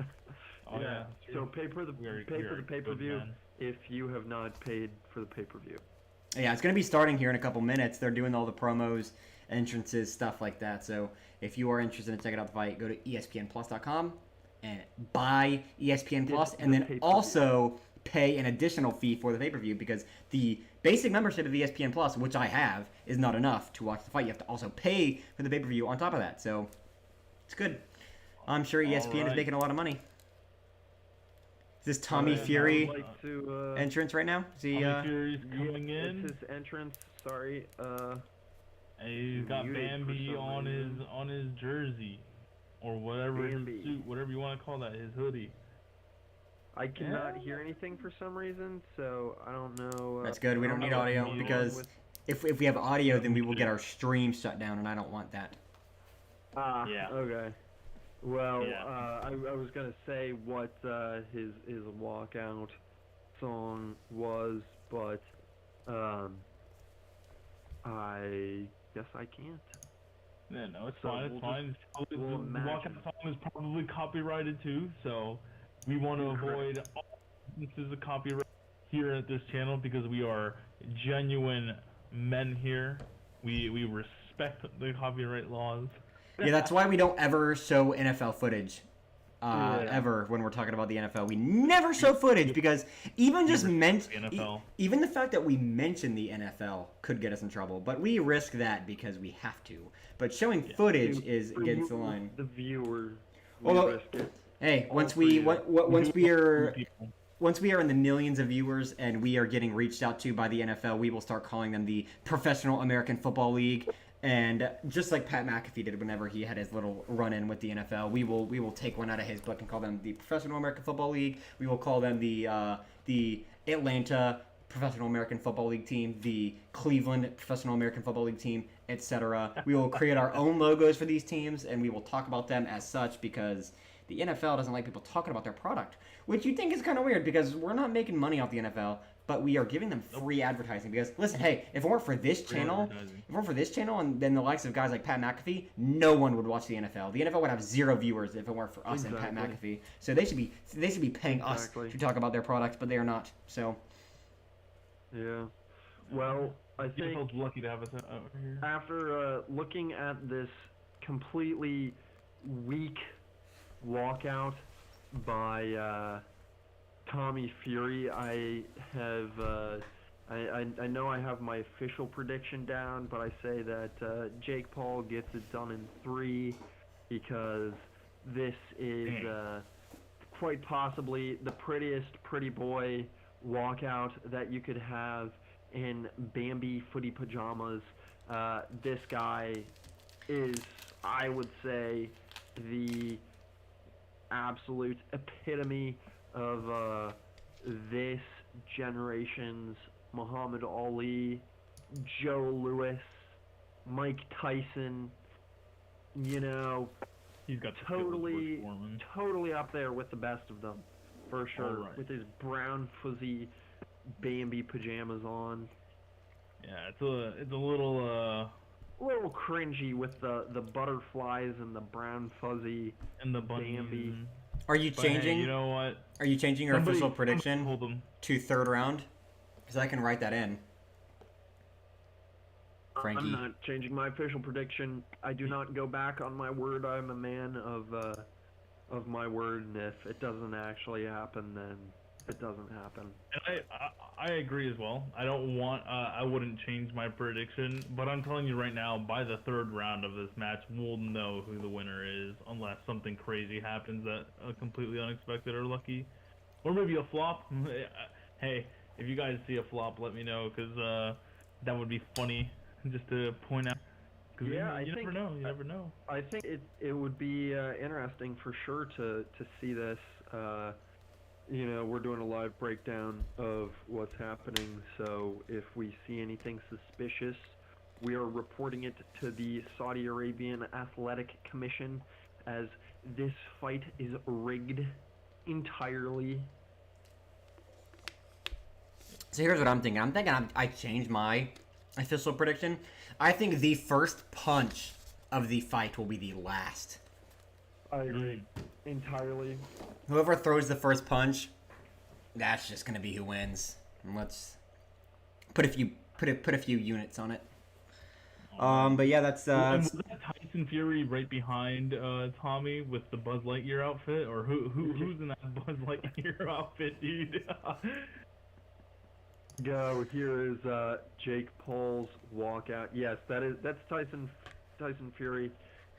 Speaker 2: Oh yeah.
Speaker 1: So pay for the
Speaker 2: We are good
Speaker 1: pay-per-view
Speaker 2: men.
Speaker 1: if you have not paid for the pay-per-view.
Speaker 3: Yeah, it's going to be starting here in a couple minutes. They're doing all the promos, entrances, stuff like that. So if you are interested in checking out the fight, go to espnplus.com and buy ESPN Plus, and then
Speaker 1: pay-per-view.
Speaker 3: also pay an additional fee for the pay-per-view because the basic membership of ESPN Plus, which I have, is not enough to watch the fight. You have to also pay for the pay-per-view on top of that. So it's good. I'm sure ESPN is
Speaker 2: right.
Speaker 3: making a lot of money. Is this Tommy
Speaker 2: yeah,
Speaker 3: Fury
Speaker 1: I would like to,
Speaker 3: entrance right now? Is he,
Speaker 2: Tommy Fury's coming in.
Speaker 1: It's his entrance. Sorry.
Speaker 2: And he's got
Speaker 1: muted for
Speaker 2: Bambi
Speaker 1: some reason.
Speaker 2: on his jersey, or whatever
Speaker 1: Bambi.
Speaker 2: his suit, whatever you want to call that, his hoodie.
Speaker 1: I cannot hear anything for some reason, so I don't know.
Speaker 3: That's good. We
Speaker 1: I
Speaker 3: don't need
Speaker 1: know
Speaker 3: audio
Speaker 1: what's going on
Speaker 3: because
Speaker 1: with-
Speaker 3: if we have audio, then we will get our stream shut down, and I don't want that.
Speaker 2: Yeah.
Speaker 1: Okay. Well,
Speaker 2: Yeah.
Speaker 1: I was gonna say what his walkout song was, but I guess I can't.
Speaker 2: Yeah, no, it's
Speaker 1: So
Speaker 2: fine. It's
Speaker 1: we'll
Speaker 2: fine. The
Speaker 1: imagine.
Speaker 2: walkout song is probably copyrighted too, so we want to avoid all instances of copyright here at this channel because we are genuine men here. We respect the copyright laws.
Speaker 3: Yeah, that's why we don't ever show NFL footage.
Speaker 2: Yeah.
Speaker 3: Ever when we're talking about the NFL, we never show footage because even just
Speaker 2: The
Speaker 3: mention
Speaker 2: NFL.
Speaker 3: even the fact that we mention the NFL could get us in trouble. But we risk that because we have to. But showing footage is
Speaker 1: For
Speaker 3: against the
Speaker 1: you,
Speaker 3: line.
Speaker 1: The viewer. We
Speaker 3: Although-
Speaker 1: risk it.
Speaker 3: Hey,
Speaker 1: all
Speaker 3: once
Speaker 1: for
Speaker 3: we
Speaker 1: you.
Speaker 3: once we are
Speaker 2: People.
Speaker 3: once we are in the millions of viewers and we are getting reached out to by the NFL, we will start calling them the Professional American Football League. And just like Pat McAfee did whenever he had his little run-in with the NFL, we will take one out of his book and call them the Professional American Football League. We will call them the Atlanta Professional American Football League team, the Cleveland Professional American Football League team, etc. We will create our own logos for these teams, and we will talk about them as such because the NFL doesn't like people talking about their product, which you think is kind of weird because we're not making money off the NFL, but we are giving them free advertising because listen, hey, if it weren't for this channel,
Speaker 2: advertising.
Speaker 3: if it weren't for this channel and then the likes of guys like Pat McAfee, no one would watch the NFL. The NFL would have 0 viewers if it weren't for us and Pat
Speaker 1: Exactly.
Speaker 3: McAfee. So they should be paying
Speaker 1: Exactly.
Speaker 3: us to talk about their products, but they are not. So
Speaker 1: Yeah. Well, I think
Speaker 2: UFL's lucky to have us out here.
Speaker 1: after looking at this completely weak walkout by Tommy Fury, I have I know I have my official prediction down, but I say that Jake Paul gets it done in 3 because this is quite possibly the prettiest pretty boy walkout that you could have in Bambi footy pajamas. This guy is, I would say, the absolute epitome of this generation's Muhammad Ali, Joe Louis, Mike Tyson, you know,
Speaker 2: He's got the skills of George
Speaker 1: totally,
Speaker 2: Foreman.
Speaker 1: totally up there with the best of them, for sure.
Speaker 2: Alright.
Speaker 1: With his brown fuzzy Bambi pajamas on,
Speaker 2: Yeah, it's a little
Speaker 1: a little cringy with the butterflies and the brown fuzzy.
Speaker 2: in the bunnies.
Speaker 1: Bambi.
Speaker 2: and-
Speaker 3: are you
Speaker 2: But hey,
Speaker 3: changing?
Speaker 2: you know what?
Speaker 3: Are you changing your
Speaker 2: Somebody-
Speaker 3: official
Speaker 2: somebody
Speaker 3: prediction
Speaker 2: told them.
Speaker 3: to 3rd round? Because I can write that in. Frankie.
Speaker 1: I'm not changing my official prediction. I do not go back on my word. I'm a man of my word, and if it doesn't actually happen, then it doesn't happen.
Speaker 2: And I agree as well. I don't want I wouldn't change my prediction, but I'm telling you right now, by the 3rd round of this match, we'll know who the winner is, unless something crazy happens that completely unexpected or lucky, or maybe a flop. Hey, if you guys see a flop, let me know because that would be funny. just to point out. 'Cause
Speaker 1: Yeah,
Speaker 2: you
Speaker 1: I
Speaker 2: never
Speaker 1: think-
Speaker 2: know. You never know.
Speaker 1: I think it would be interesting for sure to see this. We're doing a live breakdown of what's happening, so if we see anything suspicious, we are reporting it to the Saudi Arabian Athletic Commission, as this fight is rigged entirely.
Speaker 3: So here's what I'm thinking. I changed my official prediction. I think the first punch of the fight will be the last.
Speaker 1: I agree entirely.
Speaker 3: Whoever throws the first punch, that's just gonna be who wins. And let's put a few units on it. But yeah, that's
Speaker 2: And was that Tyson Fury right behind Tommy with the Buzz Lightyear outfit, or who's in that Buzz Lightyear outfit, dude?
Speaker 1: Go. Here is Jake Paul's walkout. Yes, that's Tyson Fury.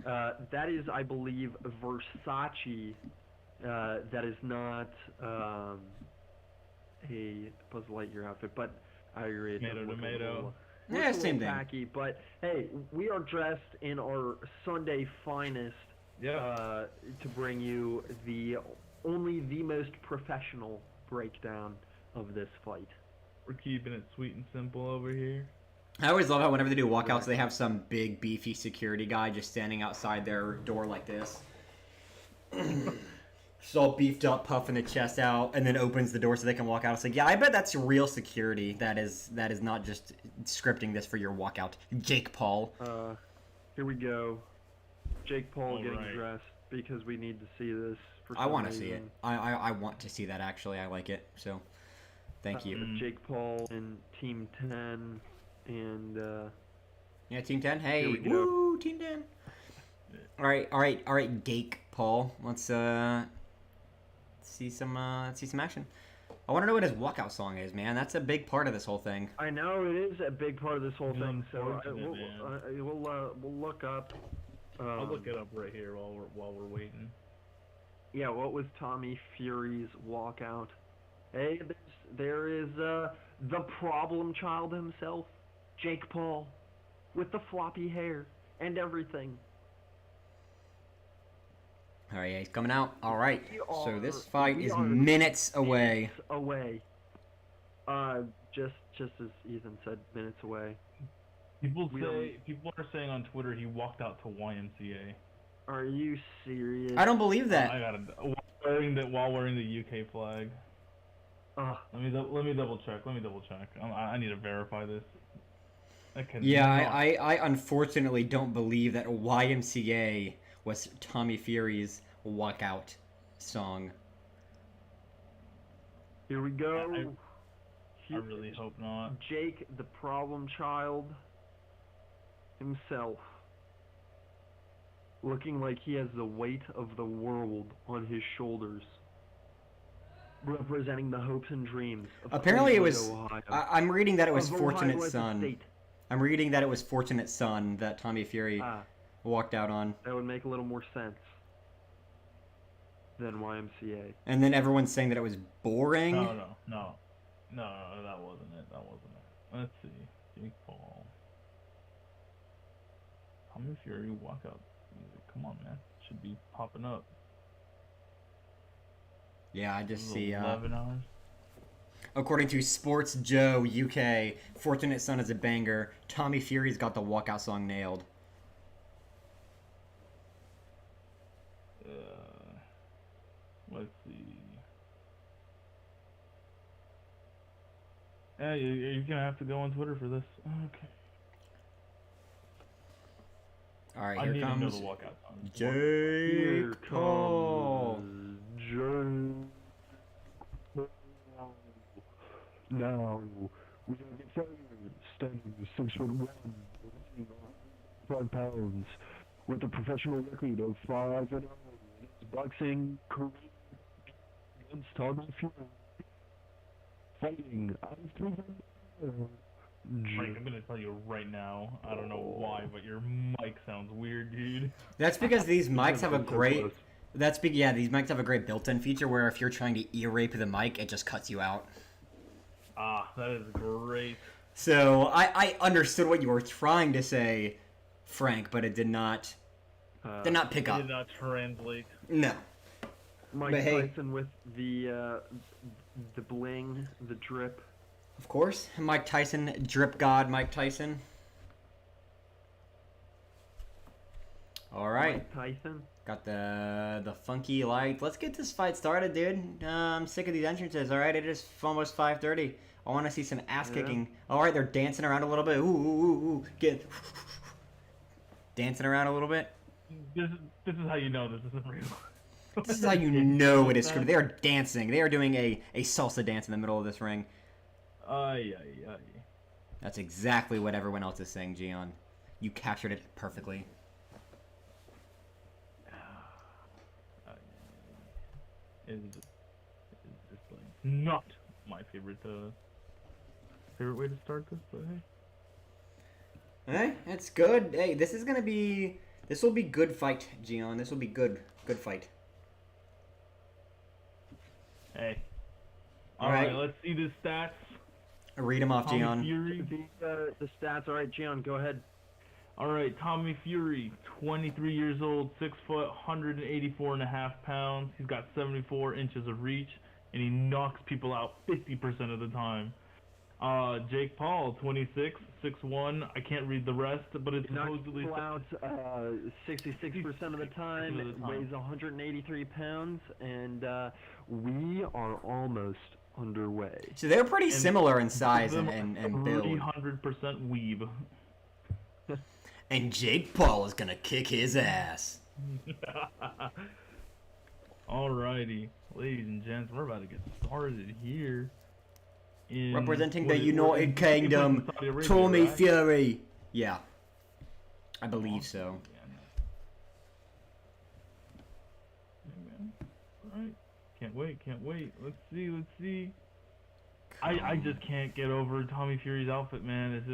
Speaker 1: That is, I believe, Versace. That is not a Buzz Lightyear outfit, but I agree. It does
Speaker 2: Tomato,
Speaker 1: look a
Speaker 2: tomato.
Speaker 1: little-
Speaker 3: Yeah,
Speaker 1: looks a
Speaker 3: same
Speaker 1: little
Speaker 3: thing.
Speaker 1: tacky, but hey, we are dressed in our Sunday finest
Speaker 2: Yeah.
Speaker 1: to bring you the most professional breakdown of this fight.
Speaker 2: We're keeping it sweet and simple over here.
Speaker 3: I always love how whenever they do walkouts, they have some big beefy security guy just standing outside their door like this. Just all beefed up, puffing the chest out, and then opens the door so they can walk out. It's like, yeah, I bet that's real security. That is not just scripting this for your walkout. Jake Paul.
Speaker 1: Here we go. Jake Paul
Speaker 2: All
Speaker 1: getting
Speaker 2: right.
Speaker 1: dressed because we need to see this. For
Speaker 3: I
Speaker 1: some
Speaker 3: want to see it.
Speaker 1: reason.
Speaker 3: I want to see that actually. I like it. So, thank you.
Speaker 1: Jake Paul and Team 10, and
Speaker 3: Yeah, Team 10.
Speaker 1: Here
Speaker 3: Hey,
Speaker 1: we go.
Speaker 3: woo, Team 10. All right, Jake Paul. Let's see some action. I want to know what his walkout song is, man. That's a big part of this whole thing.
Speaker 1: I know it is a big part of this whole
Speaker 2: It's
Speaker 1: thing. So
Speaker 2: unfortunate,
Speaker 1: we'll look up.
Speaker 2: I'll look it up right here while we're waiting.
Speaker 1: Yeah, what was Tommy Fury's walkout? Hey, there is the problem child himself, Jake Paul, with the floppy hair and everything.
Speaker 3: All right, yeah, he's coming out. All right. So this
Speaker 1: We
Speaker 3: fight is
Speaker 1: are
Speaker 3: minutes away.
Speaker 1: Minutes away. Just as Ethan said, minutes away.
Speaker 2: People
Speaker 1: We
Speaker 2: are saying on Twitter he walked out to YMCA.
Speaker 1: Are you serious?
Speaker 3: I don't believe that.
Speaker 2: I gotta while wearing the UK flag.
Speaker 1: Ugh.
Speaker 2: Let me double check. I need to verify this. I cannot.
Speaker 3: Yeah, I unfortunately don't believe that YMCA was Tommy Fury's walkout song.
Speaker 1: Here we go.
Speaker 2: I
Speaker 1: Here
Speaker 2: really hope not.
Speaker 1: Jake, the problem child himself, looking like he has the weight of the world on his shoulders, representing the hopes and dreams of
Speaker 3: Apparently it
Speaker 1: Cleveland,
Speaker 3: was.
Speaker 1: Ohio.
Speaker 3: I'm reading that it was
Speaker 1: Of Ohio
Speaker 3: Fortunate
Speaker 1: as a
Speaker 3: Son.
Speaker 1: state.
Speaker 3: I'm reading that it was Fortunate Son that Tommy Fury walked out on.
Speaker 1: That would make a little more sense than YMCA.
Speaker 3: And then everyone's saying that it was boring.
Speaker 2: No, that wasn't it. Let's see. Jake Paul. Tommy Fury walkout music. Come on, man. Should be popping up.
Speaker 3: Yeah, I
Speaker 2: This
Speaker 3: just
Speaker 2: is
Speaker 3: see.
Speaker 2: 11 hours.
Speaker 3: According to Sports Joe UK, Fortunate Son is a banger. Tommy Fury's got the walkout song nailed.
Speaker 2: Let's see. Yeah, you're gonna have to go on Twitter for this. Okay.
Speaker 3: All right,
Speaker 2: I
Speaker 3: here
Speaker 2: need to know
Speaker 3: comes
Speaker 2: the walkout song.
Speaker 1: Here
Speaker 3: Jake Paul.
Speaker 1: comes Jake. Now, we are the fighter, standing 6'1", 5 pounds, with a professional record of 5-0 in his boxing career against Tommy Fury. Fighting out of Cleveland.
Speaker 2: Frank, I'm gonna tell you right now. I don't know why, but your mic sounds weird, dude.
Speaker 3: That's because these mics have a
Speaker 1: So
Speaker 3: great.
Speaker 1: close.
Speaker 3: Yeah, these mics have a great built-in feature where if you're trying to ear rape the mic, it just cuts you out.
Speaker 2: Ah, that is great.
Speaker 3: So I understood what you were trying to say, Frank, but it did not pick
Speaker 2: I
Speaker 3: up.
Speaker 2: did not translate.
Speaker 3: No.
Speaker 1: Mike
Speaker 3: But hey-
Speaker 1: Tyson with the bling, the drip.
Speaker 3: Of course, Mike Tyson, drip god Mike Tyson. All right.
Speaker 1: Mike Tyson.
Speaker 3: Got the funky light. Let's get this fight started, dude. I'm sick of these entrances. All right, it is almost 5:30. I want to see some ass kicking. All right, they're dancing around a little bit. Ooh, ooh, ooh, ooh. Get dancing around a little bit.
Speaker 2: This is how you know this isn't real.
Speaker 3: This is how you know it is scripted. They are dancing. They are doing a salsa dance in the middle of this ring.
Speaker 2: Ay, ay, ay.
Speaker 3: That's exactly what everyone else is saying, Gian. You captured it perfectly.
Speaker 2: Is like not my favorite way to start this, but hey.
Speaker 3: Hey, it's good. Hey, this will be good fight, Gian. This will be good fight.
Speaker 2: Hey.
Speaker 3: All
Speaker 2: Alright,
Speaker 3: right.
Speaker 2: let's see the stats.
Speaker 3: Read them off,
Speaker 2: Tommy
Speaker 3: Gian.
Speaker 2: Fury.
Speaker 1: The stats. All right, Gian, go ahead.
Speaker 2: Alright, Tommy Fury, 23 years old, 6 foot, 184.5 pounds. He's got 74 inches of reach, and he knocks people out 50% of the time. Jake Paul, 26, 6'1". I can't read the rest, but it's supposedly
Speaker 1: Knocks out 66% of the time, weighs 183 pounds, and we are almost underway.
Speaker 3: So they're pretty
Speaker 2: And
Speaker 3: similar in size
Speaker 2: them
Speaker 3: and build.
Speaker 2: 300% weeb.
Speaker 3: And Jake Paul is gonna kick his ass.
Speaker 2: Alrighty, ladies and gents, we're about to get started here.
Speaker 3: Representing the United Kingdom,
Speaker 2: Saudi Arabia,
Speaker 3: Tommy
Speaker 2: right?
Speaker 3: Fury. Yeah, I believe so.
Speaker 2: Yeah, man. Alright. Can't wait. Let's see. I just can't get over Tommy Fury's outfit, man. It's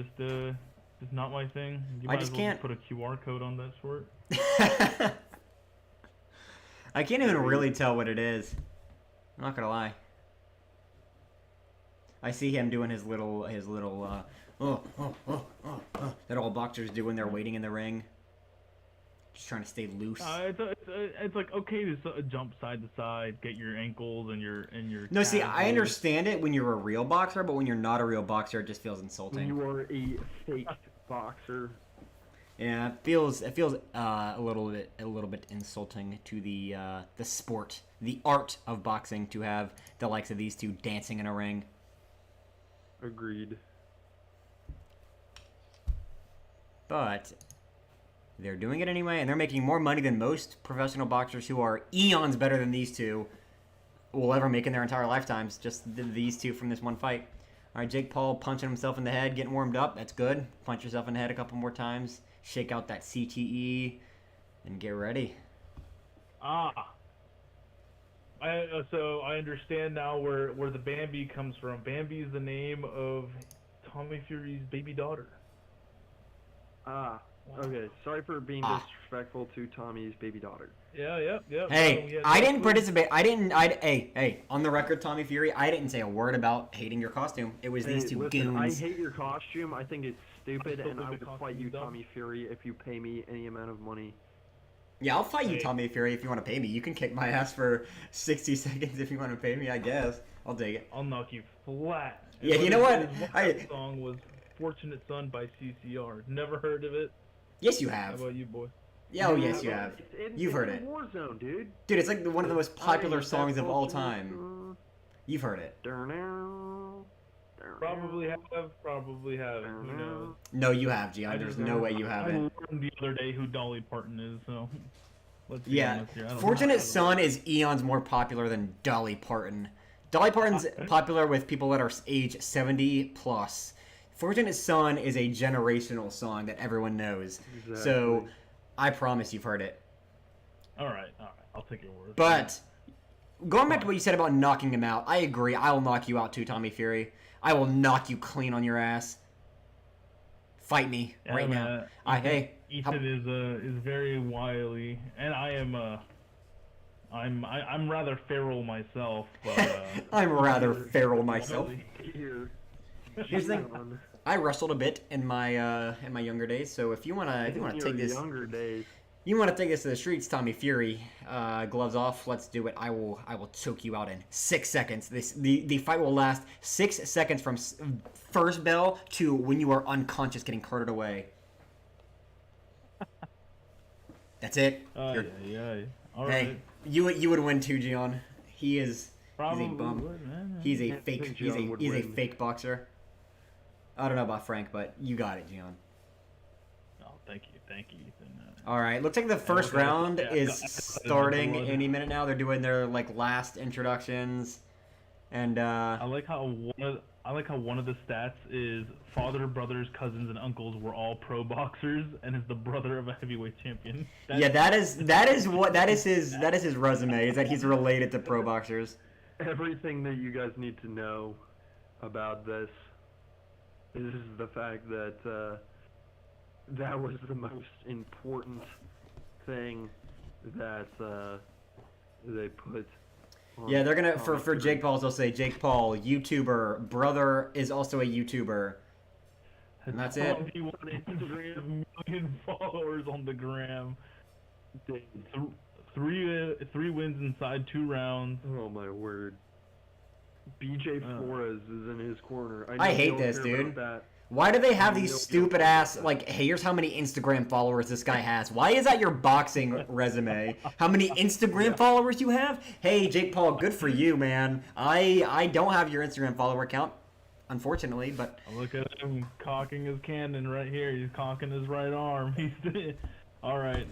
Speaker 2: just not my thing. You
Speaker 3: I
Speaker 2: might
Speaker 3: just
Speaker 2: as well
Speaker 3: can't-
Speaker 2: put a QR code on that short.
Speaker 3: I can't even really tell what it is. I'm not gonna lie. I see him doing his little that all boxers do when they're waiting in the ring. Just trying to stay loose.
Speaker 2: It's like okay to jump side to side, get your ankles and your.
Speaker 3: No, see,
Speaker 2: calves
Speaker 3: I
Speaker 2: loose.
Speaker 3: understand it when you're a real boxer, but when you're not a real boxer, it just feels insulting.
Speaker 1: You are a fake boxer.
Speaker 3: Yeah, it feels a little bit insulting to the sport, the art of boxing, to have the likes of these two dancing in a ring.
Speaker 1: Agreed.
Speaker 3: But they're doing it anyway, and they're making more money than most professional boxers who are eons better than these two will ever make in their entire lifetimes. Just these two from this one fight. All right, Jake Paul punching himself in the head, getting warmed up. That's good. Punch yourself in the head a couple more times. Shake out that CTE, and get ready.
Speaker 2: So I understand now where the Bambi comes from. Bambi is the name of Tommy Fury's baby daughter.
Speaker 1: Okay. Sorry for being disrespectful to Tommy's baby daughter.
Speaker 2: Yeah.
Speaker 3: Hey, I didn't participate. Hey, on the record, Tommy Fury, I didn't say a word about hating your costume. It was these two
Speaker 1: Listen,
Speaker 3: goons.
Speaker 1: I hate your costume. I think it's stupid,
Speaker 2: still
Speaker 1: and
Speaker 2: think
Speaker 1: I
Speaker 2: the
Speaker 1: will fight you,
Speaker 2: costume's dumb.
Speaker 1: Tommy Fury, if you pay me any amount of money.
Speaker 3: Yeah, I'll fight you,
Speaker 2: Hey.
Speaker 3: Tommy Fury, if you want to pay me. You can kick my ass for 60 seconds if you want to pay me, I guess. I'll take it.
Speaker 2: I'll knock you flat.
Speaker 3: Yeah, you know what?
Speaker 2: That song was "Fortunate Son" by CCR. Never heard of it.
Speaker 3: Yes, you
Speaker 2: How
Speaker 3: have.
Speaker 2: about you, boy?
Speaker 3: Yeah, oh, yes, you have. You've heard
Speaker 1: it's
Speaker 3: it.
Speaker 1: a war zone, dude.
Speaker 3: Dude, it's like one of the most popular
Speaker 1: I-
Speaker 3: songs of all
Speaker 1: that's
Speaker 3: time. You've heard it.
Speaker 2: Probably have. Who knows?
Speaker 3: No, you have, Gian. There's no way you
Speaker 2: I
Speaker 3: haven't.
Speaker 2: learned the other day who Dolly Parton is, so let's be
Speaker 3: Yeah,
Speaker 2: honest here. I don't
Speaker 3: Fortunate
Speaker 2: know.
Speaker 3: Son is eons more popular than Dolly Parton. Dolly Parton's popular with people that are age 70 plus. Fortunate Son is a generational song that everyone knows. So,
Speaker 1: Exactly.
Speaker 3: I promise you've heard it.
Speaker 2: All right. I'll take your word.
Speaker 3: But, going back to what you said about knocking him out, I agree. I will knock you out too, Tommy Fury. I will knock you clean on your ass. Fight me
Speaker 2: Yeah,
Speaker 3: right
Speaker 2: man.
Speaker 3: now. Hey,
Speaker 2: Ethan is very wily, and I am I'm rather feral myself, but
Speaker 3: I'm rather feral myself.
Speaker 1: Here.
Speaker 3: Here's the thing. I wrestled a bit in my younger days. So if you wanna
Speaker 1: In
Speaker 3: take
Speaker 1: your
Speaker 3: this,
Speaker 1: younger days.
Speaker 3: you wanna take this to the streets, Tommy Fury, gloves off. Let's do it. I will choke you out in 6 seconds. The fight will last 6 seconds from first bell to when you are unconscious, getting carted away. That's it. You're-
Speaker 2: Yeah. All
Speaker 3: hey,
Speaker 2: right.
Speaker 3: you would win too, Gian. He's
Speaker 2: Probably
Speaker 3: a bum.
Speaker 2: would, man.
Speaker 3: He's a
Speaker 1: I
Speaker 3: fake.
Speaker 1: think
Speaker 3: He's
Speaker 1: Gian would
Speaker 3: a
Speaker 1: win.
Speaker 3: fake boxer. I don't know about Frank, but you got it, Gian.
Speaker 2: Oh, thank you, Ethan.
Speaker 3: All right, looks like the first
Speaker 2: okay.
Speaker 3: round
Speaker 2: Yeah,
Speaker 3: is
Speaker 2: I got it.
Speaker 3: starting any minute now. They're doing their like last introductions, and
Speaker 2: I like how one of the stats is father, brothers, cousins, and uncles were all pro boxers, and is the brother of a heavyweight champion.
Speaker 3: yeah, that is his resume, is that he's related to pro boxers.
Speaker 1: Everything that you guys need to know about this is the fact that that was the most important thing that they put. On
Speaker 3: Yeah, they're gonna
Speaker 1: Tommy
Speaker 3: for
Speaker 1: Fury.
Speaker 3: Jake Paul's. They'll say Jake Paul, YouTuber, brother is also a YouTuber. And that's it.
Speaker 2: 21 followers on the gram.
Speaker 1: Dude,
Speaker 2: Three wins inside 2 rounds.
Speaker 1: oh my word. BJ Flores is in his corner.
Speaker 3: I
Speaker 1: know
Speaker 3: hate
Speaker 1: you don't
Speaker 3: this,
Speaker 1: care about
Speaker 3: dude.
Speaker 1: that.
Speaker 3: Why do they have these
Speaker 1: Nope.
Speaker 3: stupid ass like? Hey, here's how many Instagram followers this guy has. Why is that your boxing resume? How many Instagram followers you have? Hey, Jake Paul, good for you, man. I don't have your Instagram follower count, unfortunately, but
Speaker 2: Look at him cocking his cannon right here. He's cocking his right arm. He's all right,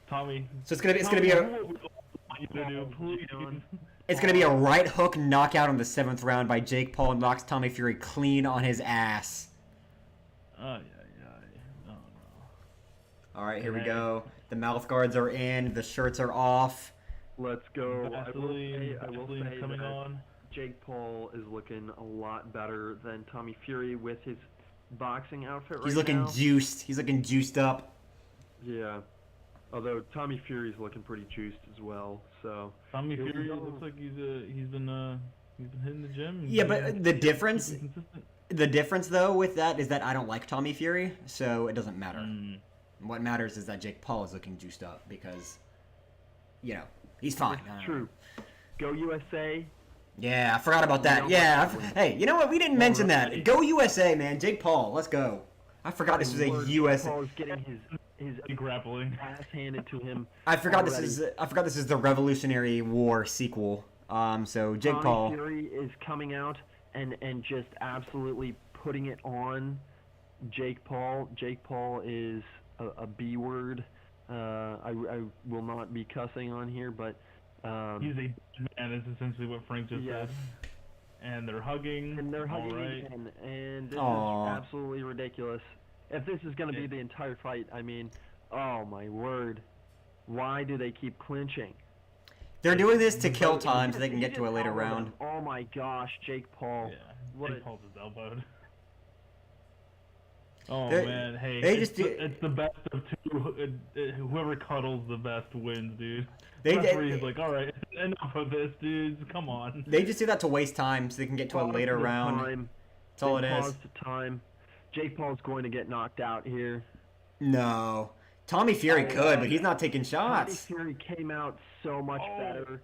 Speaker 2: Tommy.
Speaker 3: so it's gonna be
Speaker 2: Tommy,
Speaker 3: a
Speaker 2: what would you want you to do, please?
Speaker 3: it's gonna be a right hook knockout in the 7th round by Jake Paul, knocks Tommy Fury clean on his ass.
Speaker 2: Oh no.
Speaker 3: All right, here we
Speaker 2: Okay.
Speaker 3: go. The mouth guards are in. The shirts are off.
Speaker 1: Let's go. I will
Speaker 2: Vaseline's
Speaker 1: say
Speaker 2: coming
Speaker 1: that
Speaker 2: on.
Speaker 1: Jake Paul is looking a lot better than Tommy Fury with his boxing outfit
Speaker 3: He's
Speaker 1: right
Speaker 3: looking
Speaker 1: now.
Speaker 3: juiced. He's looking juiced up.
Speaker 1: Yeah. Although Tommy Fury's looking pretty juiced as well, so
Speaker 2: Tommy
Speaker 1: Here we
Speaker 2: Fury
Speaker 1: go.
Speaker 2: looks like he's been hitting the gym.
Speaker 3: Yeah, but the difference,
Speaker 2: Keeping consistent.
Speaker 3: though with that is that I don't like Tommy Fury, so it doesn't matter.
Speaker 2: Mm.
Speaker 3: What matters is that Jake Paul is looking juiced up because, you know, he's fine.
Speaker 1: true. Go USA.
Speaker 3: Yeah, I forgot about that.
Speaker 1: No,
Speaker 3: Yeah,
Speaker 1: no.
Speaker 3: hey, you know what? We didn't mention that. Go USA, man. Jake Paul, let's go. I forgot this was a
Speaker 1: Lord,
Speaker 3: US.
Speaker 1: Jake Paul is getting his
Speaker 2: Grappling.
Speaker 1: ass handed to him.
Speaker 3: I forgot
Speaker 1: already.
Speaker 3: I forgot this is the Revolutionary War sequel. So Jake
Speaker 1: Tommy
Speaker 3: Paul.
Speaker 1: Fury is coming out and just absolutely putting it on Jake Paul. Jake Paul is a B word. I will not be cussing on here, but
Speaker 2: He's a man. Is essentially what Frank just
Speaker 1: yes.
Speaker 2: said. And they're hugging.
Speaker 1: And they're hugging
Speaker 2: All right.
Speaker 1: again, and this
Speaker 3: Aw.
Speaker 1: is absolutely ridiculous. If this is going to be the entire fight, I mean, oh my word. Why do they keep clinching?
Speaker 3: They're doing this to kill time so they can
Speaker 1: He
Speaker 3: get to a
Speaker 1: just
Speaker 3: later
Speaker 1: elbowed
Speaker 3: round.
Speaker 1: him. Oh my gosh, Jake Paul.
Speaker 2: Yeah.
Speaker 1: What
Speaker 2: Jake
Speaker 1: a-
Speaker 2: Paul's is elbowed. Oh
Speaker 3: They-
Speaker 2: man, hey,
Speaker 3: they
Speaker 2: it's,
Speaker 3: just do-
Speaker 2: it's the best of two. Whoever cuddles the best wins, dude.
Speaker 3: They-
Speaker 2: Referee's like, all right, enough of this, dudes. Come on.
Speaker 3: They just do that to waste time so they can get to a
Speaker 1: Pause
Speaker 3: later
Speaker 1: the
Speaker 3: round.
Speaker 1: time.
Speaker 3: That's all
Speaker 1: They
Speaker 3: it is.
Speaker 1: pause the time. Jake Paul's going to get knocked out here.
Speaker 3: No. Tommy Fury
Speaker 1: Oh,
Speaker 3: could, but he's not taking
Speaker 1: Tommy
Speaker 3: shots.
Speaker 1: Fury came out so much
Speaker 2: Oh.
Speaker 1: better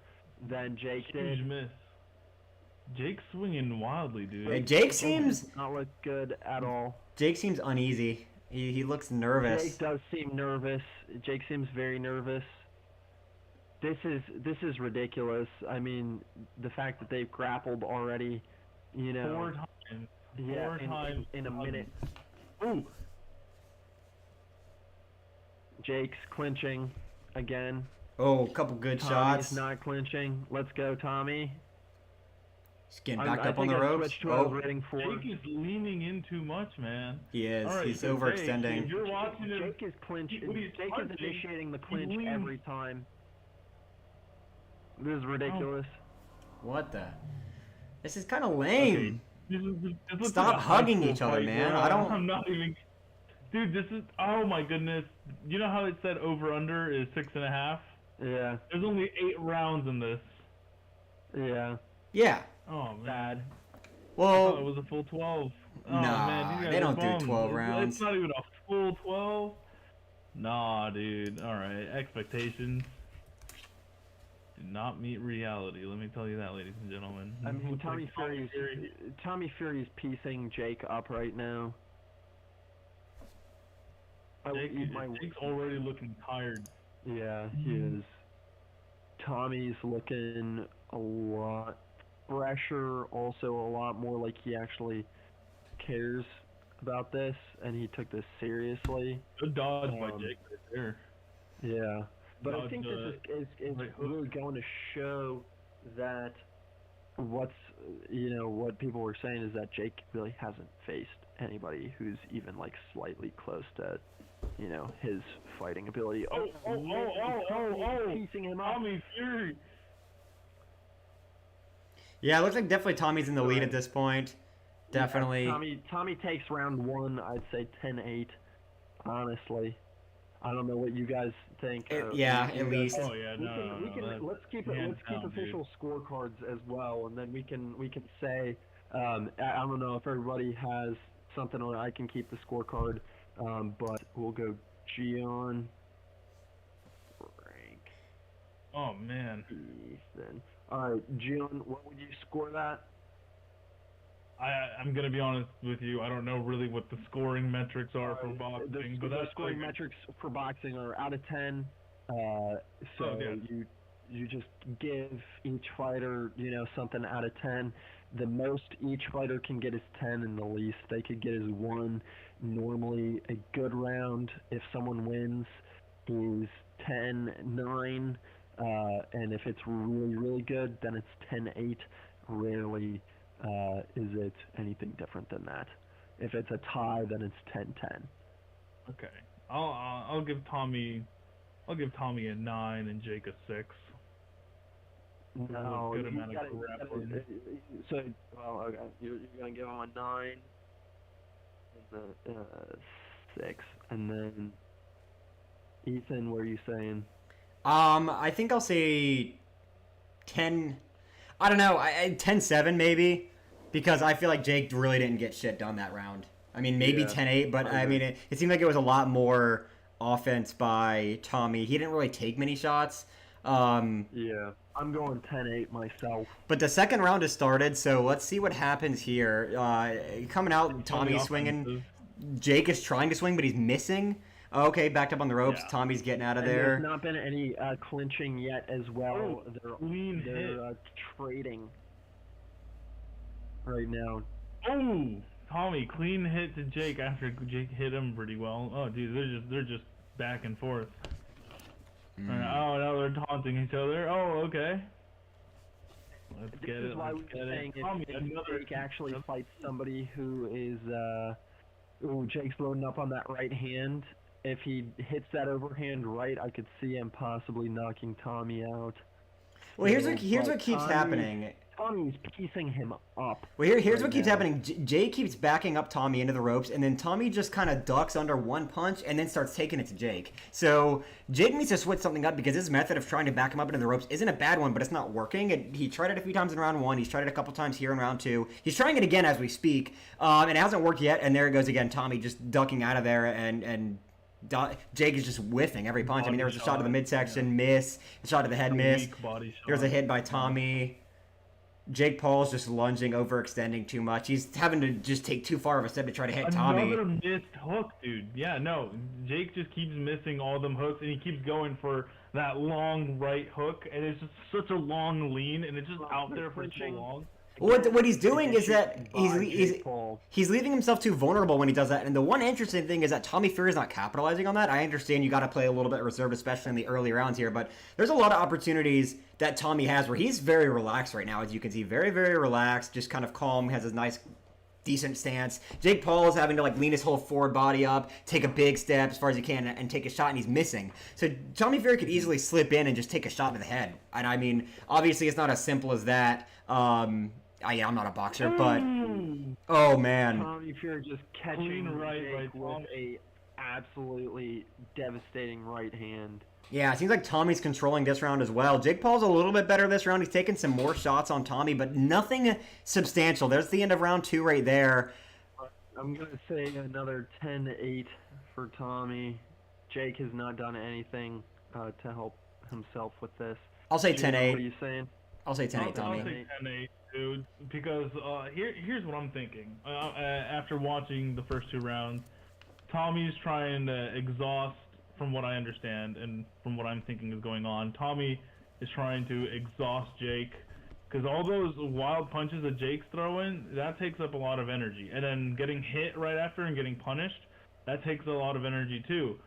Speaker 1: than Jake
Speaker 2: Huge
Speaker 1: did.
Speaker 2: miss. Jake's swinging wildly, dude.
Speaker 3: Hey, Jake seems
Speaker 1: Not look good at all.
Speaker 3: uneasy. He looks nervous.
Speaker 1: Jake does seem nervous. Jake seems very nervous. This is ridiculous. I mean, the fact that they've grappled already, you know.
Speaker 2: 4 times.
Speaker 1: Yeah,
Speaker 2: 4 times.
Speaker 1: in a minute.
Speaker 2: Ooh.
Speaker 1: Jake's clinching again.
Speaker 3: Oh, a couple good
Speaker 1: Tommy's
Speaker 3: shots.
Speaker 1: not clinching. Let's go, Tommy.
Speaker 3: He's getting
Speaker 1: I
Speaker 3: backed up on
Speaker 1: think
Speaker 3: the
Speaker 1: I
Speaker 3: ropes.
Speaker 1: switched to what I was
Speaker 3: Oh,
Speaker 1: rating for.
Speaker 2: Jake is leaning in too much, man.
Speaker 3: he is.
Speaker 2: All right,
Speaker 3: He's
Speaker 2: so Jake,
Speaker 3: overextending.
Speaker 2: if you're watching him,
Speaker 1: Jake is clinching.
Speaker 2: when he's
Speaker 1: Jake is
Speaker 2: punching,
Speaker 1: initiating the
Speaker 2: he
Speaker 1: clinch
Speaker 2: leans-
Speaker 1: every time. This is ridiculous.
Speaker 3: What the? This is kind of lame.
Speaker 2: This looks
Speaker 3: Stop
Speaker 2: like a high
Speaker 3: hugging
Speaker 2: school
Speaker 3: each other,
Speaker 2: fight,
Speaker 3: man.
Speaker 2: bro.
Speaker 3: I don't-
Speaker 2: I'm not even. Dude, this is. Oh my goodness. You know how it said over under is 6.5?
Speaker 1: Yeah,
Speaker 2: There's only 8 rounds in this.
Speaker 1: yeah.
Speaker 3: Yeah.
Speaker 2: Oh man.
Speaker 1: Bad.
Speaker 2: I thought it
Speaker 3: Well,
Speaker 2: was a full 12. Oh,
Speaker 3: Nah,
Speaker 2: man, these guys
Speaker 3: they
Speaker 2: are
Speaker 3: don't do
Speaker 2: bums.
Speaker 3: 12 rounds.
Speaker 2: It's not even a full 12. Nah, dude. All right, expectations do not meet reality. Let me tell you that, ladies and gentlemen.
Speaker 4: I mean,
Speaker 2: Looks like
Speaker 4: Tommy Fury's piecing Jake up right now. I would eat my
Speaker 2: Jake's already looking tired.
Speaker 4: Yeah, he is. Tommy's looking a lot fresher, also a lot more like he actually cares about this, and he took this seriously.
Speaker 2: Good dodge by
Speaker 4: Um,
Speaker 2: Jake right there.
Speaker 4: Yeah, but I
Speaker 2: Dodge,
Speaker 4: think this is
Speaker 2: right hook.
Speaker 4: really going to show that what people were saying is that Jake really hasn't faced anybody who's even like slightly close to, his fighting ability. Piecing him up.
Speaker 2: Tommy Fury.
Speaker 3: Yeah, it looks like definitely Tommy's in the lead
Speaker 4: Right.
Speaker 3: at this point. Definitely.
Speaker 4: Yeah, Tommy takes round 1, I'd say 10-8, honestly. I don't know what you guys think.
Speaker 3: Yeah,
Speaker 4: you
Speaker 3: at
Speaker 4: guys-
Speaker 3: least.
Speaker 2: Oh yeah,
Speaker 4: let's keep
Speaker 2: hands down,
Speaker 4: official scorecards as well, and then we can say I don't know if everybody has something, or I can keep the scorecard, but we'll go Gian, Frank,
Speaker 2: Oh man,
Speaker 4: Ethan. All right, Gian, what would you score that?
Speaker 2: I'm gonna be honest with you. I don't know really what the scoring metrics are for
Speaker 4: The
Speaker 2: boxing, but
Speaker 4: the
Speaker 2: that's
Speaker 4: scoring
Speaker 2: like,
Speaker 4: metrics for boxing are out of 10. So
Speaker 2: Oh, yeah.
Speaker 4: you just give each fighter, something out of 10. The most each fighter can get is 10, and the least they could get is 1. Normally, a good round, if someone wins, is 10-9, and if it's really, really good, then it's 10-8. Rarely is it anything different than that. If it's a tie, then it's 10-10.
Speaker 2: okay. I'll give Tommy a 9 and Jake a 6.
Speaker 4: No,
Speaker 2: good
Speaker 4: you
Speaker 2: amount of
Speaker 4: gotta-
Speaker 2: grappling.
Speaker 4: okay, you're gonna give him a 9, and the 6, and then Ethan, what are you saying?
Speaker 3: I think I'll say 10. I don't know. 10-7 maybe, because I feel like Jake really didn't get shit done that round. I mean, maybe
Speaker 4: Yeah,
Speaker 3: 10-8, but I mean, it seemed like it was a lot more offense by Tommy. He didn't really take many shots.
Speaker 4: Yeah, I'm going 10-8 myself.
Speaker 3: But the second round has started, so let's see what happens here. Coming out, Tommy's swinging.
Speaker 2: offensive.
Speaker 3: Jake is trying to swing, but he's missing. Okay, backed up on the ropes.
Speaker 2: Yeah.
Speaker 3: Tommy's getting out of
Speaker 4: And
Speaker 3: there.
Speaker 4: there's not been any clinching yet as well.
Speaker 2: Clean hit.
Speaker 4: They're trading right now.
Speaker 2: Oh, Tommy, clean hit to Jake after Jake hit him pretty well. Oh, dude, they're just back and forth.
Speaker 3: Mm.
Speaker 2: Oh, now they're taunting each other. Oh, okay. Let's
Speaker 4: This
Speaker 2: get
Speaker 4: is
Speaker 2: it.
Speaker 4: why we
Speaker 2: Let's
Speaker 4: were
Speaker 2: get
Speaker 4: saying
Speaker 2: it. Tommy,
Speaker 4: if
Speaker 2: another.
Speaker 4: Jake actually fights somebody who is, Jake's loading up on that right hand. If he hits that overhand right, I could see him possibly knocking Tommy out.
Speaker 3: Well, here's
Speaker 4: Yeah,
Speaker 3: what
Speaker 4: but
Speaker 3: keeps happening.
Speaker 4: Tommy's piecing him up.
Speaker 3: Well, here's
Speaker 4: right
Speaker 3: what keeps
Speaker 4: now.
Speaker 3: happening. Jay keeps backing up Tommy into the ropes, and then Tommy just kind of ducks under one punch and then starts taking it to Jake. So Jake needs to switch something up because his method of trying to back him up into the ropes isn't a bad one, but it's not working. And he tried it a few times in round 1. He's tried it a couple times here in round 2. He's trying it again as we speak, and it hasn't worked yet. And there it goes again. Tommy just ducking out of there, and Jake is just whiffing every punch. I mean, there was a shot to the midsection, miss. A shot to the head, miss.
Speaker 2: Weak body shot.
Speaker 3: There was a hit by Tommy. Jake Paul's just lunging, overextending too much. He's having to just take too far of a step to try to hit Tommy.
Speaker 2: Another missed hook, dude. Yeah, no. Jake just keeps missing all them hooks, and he keeps going for that long right hook, and it's just such a long lean, and it's just out there for so long.
Speaker 3: What he's doing is that
Speaker 4: By Jake Paul.
Speaker 3: he's leaving himself too vulnerable when he does that. And the one interesting thing is that Tommy Fury is not capitalizing on that. I understand you got to play a little bit reserved, especially in the early rounds here, but there's a lot of opportunities that Tommy has where he's very relaxed right now, as you can see, very, very relaxed, just kind of calm, has his nice, decent stance. Jake Paul is having to like lean his whole forward body up, take a big step as far as he can, and take a shot, and he's missing. So Tommy Fury could easily slip in and just take a shot to the head. And I mean, obviously, it's not as simple as that. I'm not a boxer, but oh man,
Speaker 4: Tommy Fury just catching
Speaker 2: Clean right
Speaker 4: Jake
Speaker 2: by
Speaker 4: with
Speaker 2: Tommy.
Speaker 4: a absolutely devastating right hand.
Speaker 3: yeah, it seems like Tommy's controlling this round as well. Jake Paul's a little bit better this round. He's taking some more shots on Tommy, but nothing substantial. There's the end of round 2 right there.
Speaker 1: I'm gonna say another 10-8 for Tommy. Jake has not done anything to help himself with this.
Speaker 3: I'll say
Speaker 1: Junior,
Speaker 3: 10-8.
Speaker 1: What are you saying?
Speaker 3: I'll say 10-8,
Speaker 2: I'll
Speaker 3: Tommy.
Speaker 2: say 10-8, dude, because here's what I'm thinking. After watching the first 2 rounds, Tommy's trying to exhaust, from what I understand and from what I'm thinking is going on. Tommy is trying to exhaust Jake, because all those wild punches that Jake's throwing, that takes up a lot of energy. And then getting hit right after and getting punished, that takes a lot of energy too.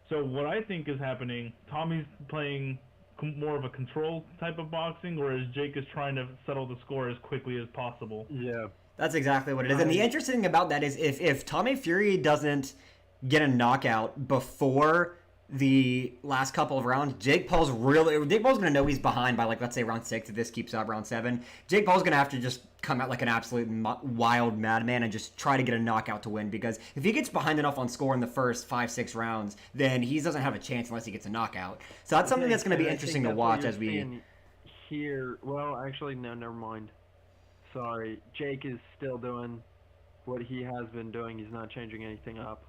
Speaker 2: So what I think is happening, Tommy's playing more of a control type of boxing, whereas Jake is trying to settle the score as quickly as possible.
Speaker 1: Yeah.
Speaker 3: That's exactly what it is. And the interesting thing about that is if Tommy Fury doesn't get a knockout before the last couple of rounds, Jake Paul's gonna know he's behind by, like, let's say round 6 if this keeps up, round 7. Jake Paul's gonna have to just come out like an absolute wild madman and just try to get a knockout to win, because if he gets behind enough on score in the first 5-6 rounds, then he doesn't have a chance unless he gets a knockout. So that's something that's gonna be interesting to watch as we.
Speaker 1: Here, well, actually, no, never mind. Sorry, Jake is still doing what he has been doing. He's not changing anything up.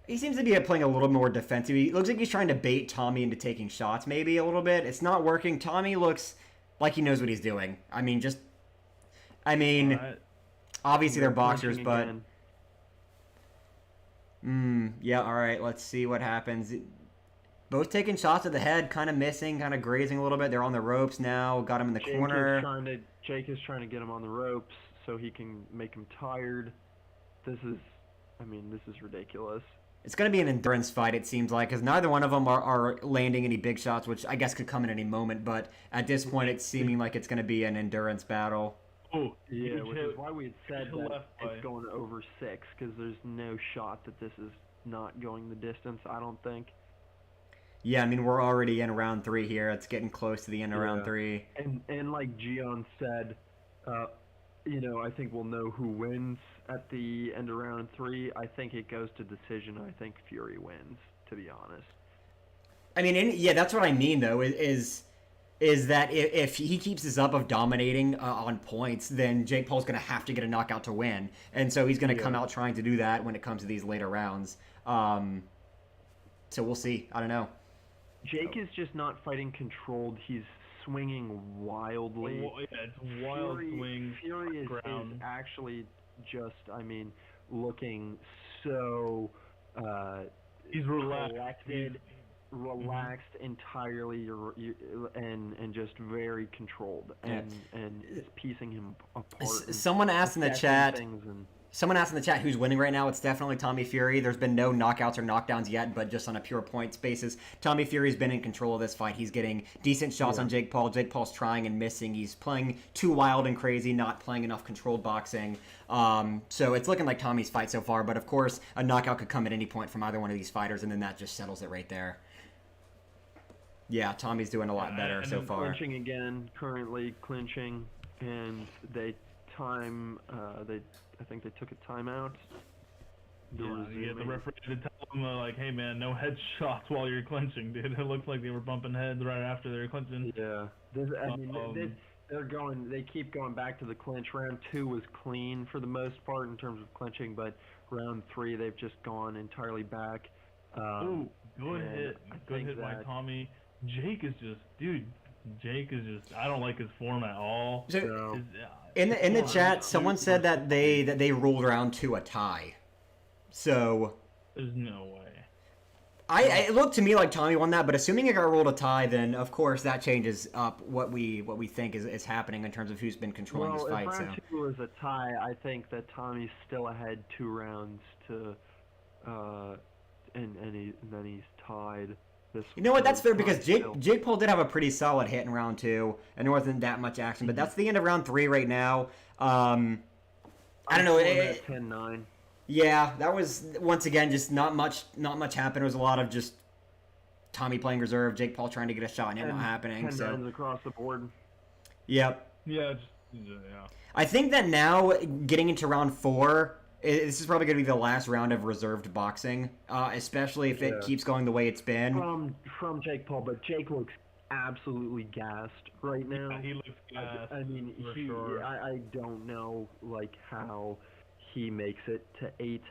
Speaker 3: He seems to be playing a little more defensive. He looks like he's trying to bait Tommy into taking shots, maybe a little bit. It's not working. Tommy looks like he knows what he's doing. Obviously they're boxers, but yeah. All right, let's see what happens. Both taking shots at the head, kind of missing, kind of grazing a little bit. They're on the ropes now. Got him in the corner.
Speaker 1: Jake is trying to get him on the ropes so he can make him tired. This is ridiculous.
Speaker 3: It's going to be an endurance fight, it seems like, because neither one of them are landing any big shots, which I guess could come at any moment. But at this point, it's seeming like it's going to be an endurance battle.
Speaker 2: Oh,
Speaker 1: yeah, which is why we had said that it's going over 6, because there's no shot that this is not going the distance, I don't think.
Speaker 3: Yeah, I mean, we're already in round 3 here. It's getting close to the end of round 3.
Speaker 1: And like Gian said, I think we'll know who wins at the end of round 3. I think it goes to decision. I think Fury wins, to be honest.
Speaker 3: I mean, yeah, that's what I mean, though, is that if he keeps this up of dominating on points, then Jake Paul's going to have to get a knockout to win. And so he's going to come out trying to do that when it comes to these later rounds. So we'll see. I don't know.
Speaker 1: Jake is just not fighting controlled. He's swinging wildly.
Speaker 2: Yeah, it's wild swings.
Speaker 1: Fury is actually just, looking so
Speaker 2: he's relaxed.
Speaker 1: Collected, relaxed entirely, and just very controlled, and it's piecing him apart.
Speaker 3: Someone asked in the chat. Someone asked in the chat who's winning right now. It's definitely Tommy Fury. There's been no knockouts or knockdowns yet, but just on a pure points basis, Tommy Fury's been in control of this fight. He's getting decent shots on Jake Paul. Jake Paul's trying and missing. He's playing too wild and crazy, not playing enough controlled boxing. So it's looking like Tommy's fight so far, but of course, a knockout could come at any point from either one of these fighters, and then that just settles it right there. Yeah, Tommy's doing a lot better so far.
Speaker 1: Clinching again, currently clinching, and I think they took a timeout.
Speaker 2: The referee had to tell them, like, hey man, no headshots while you're clinching, dude. It looked like they were bumping heads right after they were clinching.
Speaker 1: Yeah. They keep going back to the clinch. Round 2 was clean for the most part in terms of clinching, but round 3 they've just gone entirely back.
Speaker 2: Good hit by Tommy. Jake is just, I don't like his form at all.
Speaker 3: So, in the chat, someone said that they ruled round 2 a tie. So
Speaker 2: there's no way.
Speaker 3: It looked to me like Tommy won that, but assuming it got ruled a tie, then of course that changes up what we think is happening in terms of who's been controlling this fight.
Speaker 1: If round 2 was a tie, I think that Tommy's still ahead 2 rounds to, and then he's tied.
Speaker 3: You know what? That's fair because Jake Paul did have a pretty solid hit in round 2, and there wasn't that much action. But that's the end of round 3 right now. I don't know.
Speaker 1: 10-9.
Speaker 3: Yeah, that was once again just not much happened. It was a lot of just Tommy playing reserve, Jake Paul trying to get a shot, and it not happening.
Speaker 1: 10-9 across the board.
Speaker 3: Yep.
Speaker 2: Yeah.
Speaker 3: I think that now getting into round 4. This is probably going to be the last round of reserved boxing, especially if it keeps going the way it's been.
Speaker 1: From Jake Paul, but Jake looks absolutely gassed right now.
Speaker 2: Yeah, he looks gassed.
Speaker 1: I don't know how he makes it to 8.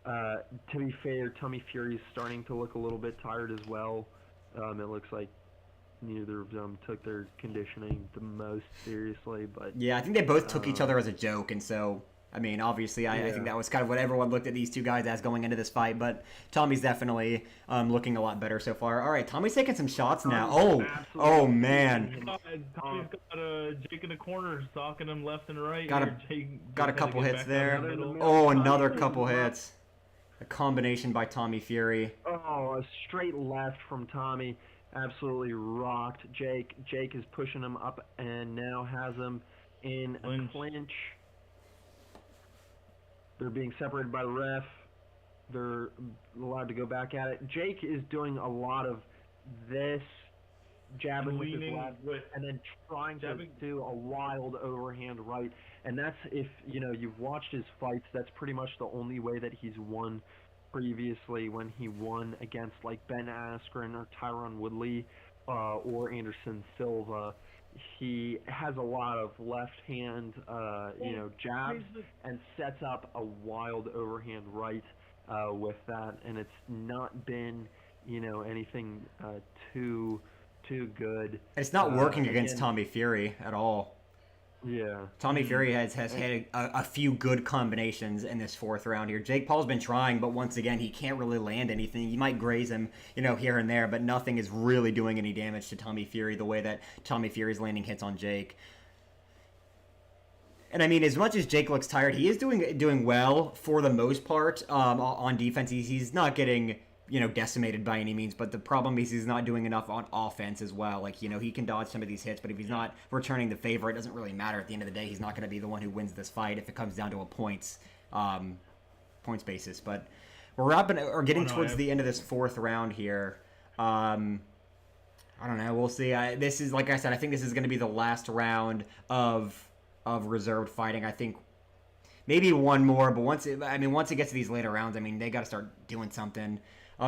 Speaker 1: To be fair, Tommy Fury's starting to look a little bit tired as well. It looks like neither of them took their conditioning the most seriously, but
Speaker 3: Yeah, I think they both took each other as a joke, and so I mean, obviously, I think
Speaker 1: Yeah.
Speaker 3: that was kind of what everyone looked at these two guys as going into this fight. But Tommy's definitely looking a lot better so far. All right, Tommy's taking some shots now.
Speaker 1: Tommy's
Speaker 3: Oh,
Speaker 1: absolutely
Speaker 3: man,
Speaker 2: Tommy's got Jake in the corner, stalking him left and right.
Speaker 3: Got a-
Speaker 2: here. Jake
Speaker 3: got a
Speaker 2: had to
Speaker 3: couple
Speaker 2: get
Speaker 3: hits
Speaker 2: back
Speaker 3: there.
Speaker 2: down the middle.
Speaker 3: Oh, another couple hits. A combination by Tommy Fury.
Speaker 1: Oh, a straight left from Tommy. Absolutely rocked Jake. Jake is pushing him up and now has him in a
Speaker 2: Clinch.
Speaker 1: clinch. They're being separated by the ref. They're allowed to go back at it. Jake is doing a lot of this, jabbing with his
Speaker 2: Leaning
Speaker 1: left,
Speaker 2: with
Speaker 1: and then trying to
Speaker 2: jabbing.
Speaker 1: do a wild overhand right. And that's, if you've watched his fights, that's pretty much the only way that he's won previously, when he won against like Ben Askren or Tyron Woodley or Anderson Silva. He has a lot of left hand jabs and sets up a wild overhand right with that, and it's not been anything too good.
Speaker 3: It's not working against
Speaker 1: again-
Speaker 3: Tommy Fury at all.
Speaker 1: Yeah.
Speaker 3: Tommy Fury has had a few good combinations in this fourth round here. Jake Paul's been trying, but once again, he can't really land anything. You might graze him, here and there, but nothing is really doing any damage to Tommy Fury the way that Tommy Fury's landing hits on Jake. And I mean, as much as Jake looks tired, he is doing well for the most part on defense. He's not getting decimated by any means, but the problem is he's not doing enough on offense as well. Like, he can dodge some of these hits, but if he's not returning the favor, it doesn't really matter. At the end of the day, he's not going to be the one who wins this fight if it comes down to a points basis. But we're getting towards the end of this fourth round here. I don't know. We'll see. This is, like I said, I think this is going to be the last round of reserved fighting. I think maybe one more, but once it gets to these later rounds, they got to start doing something.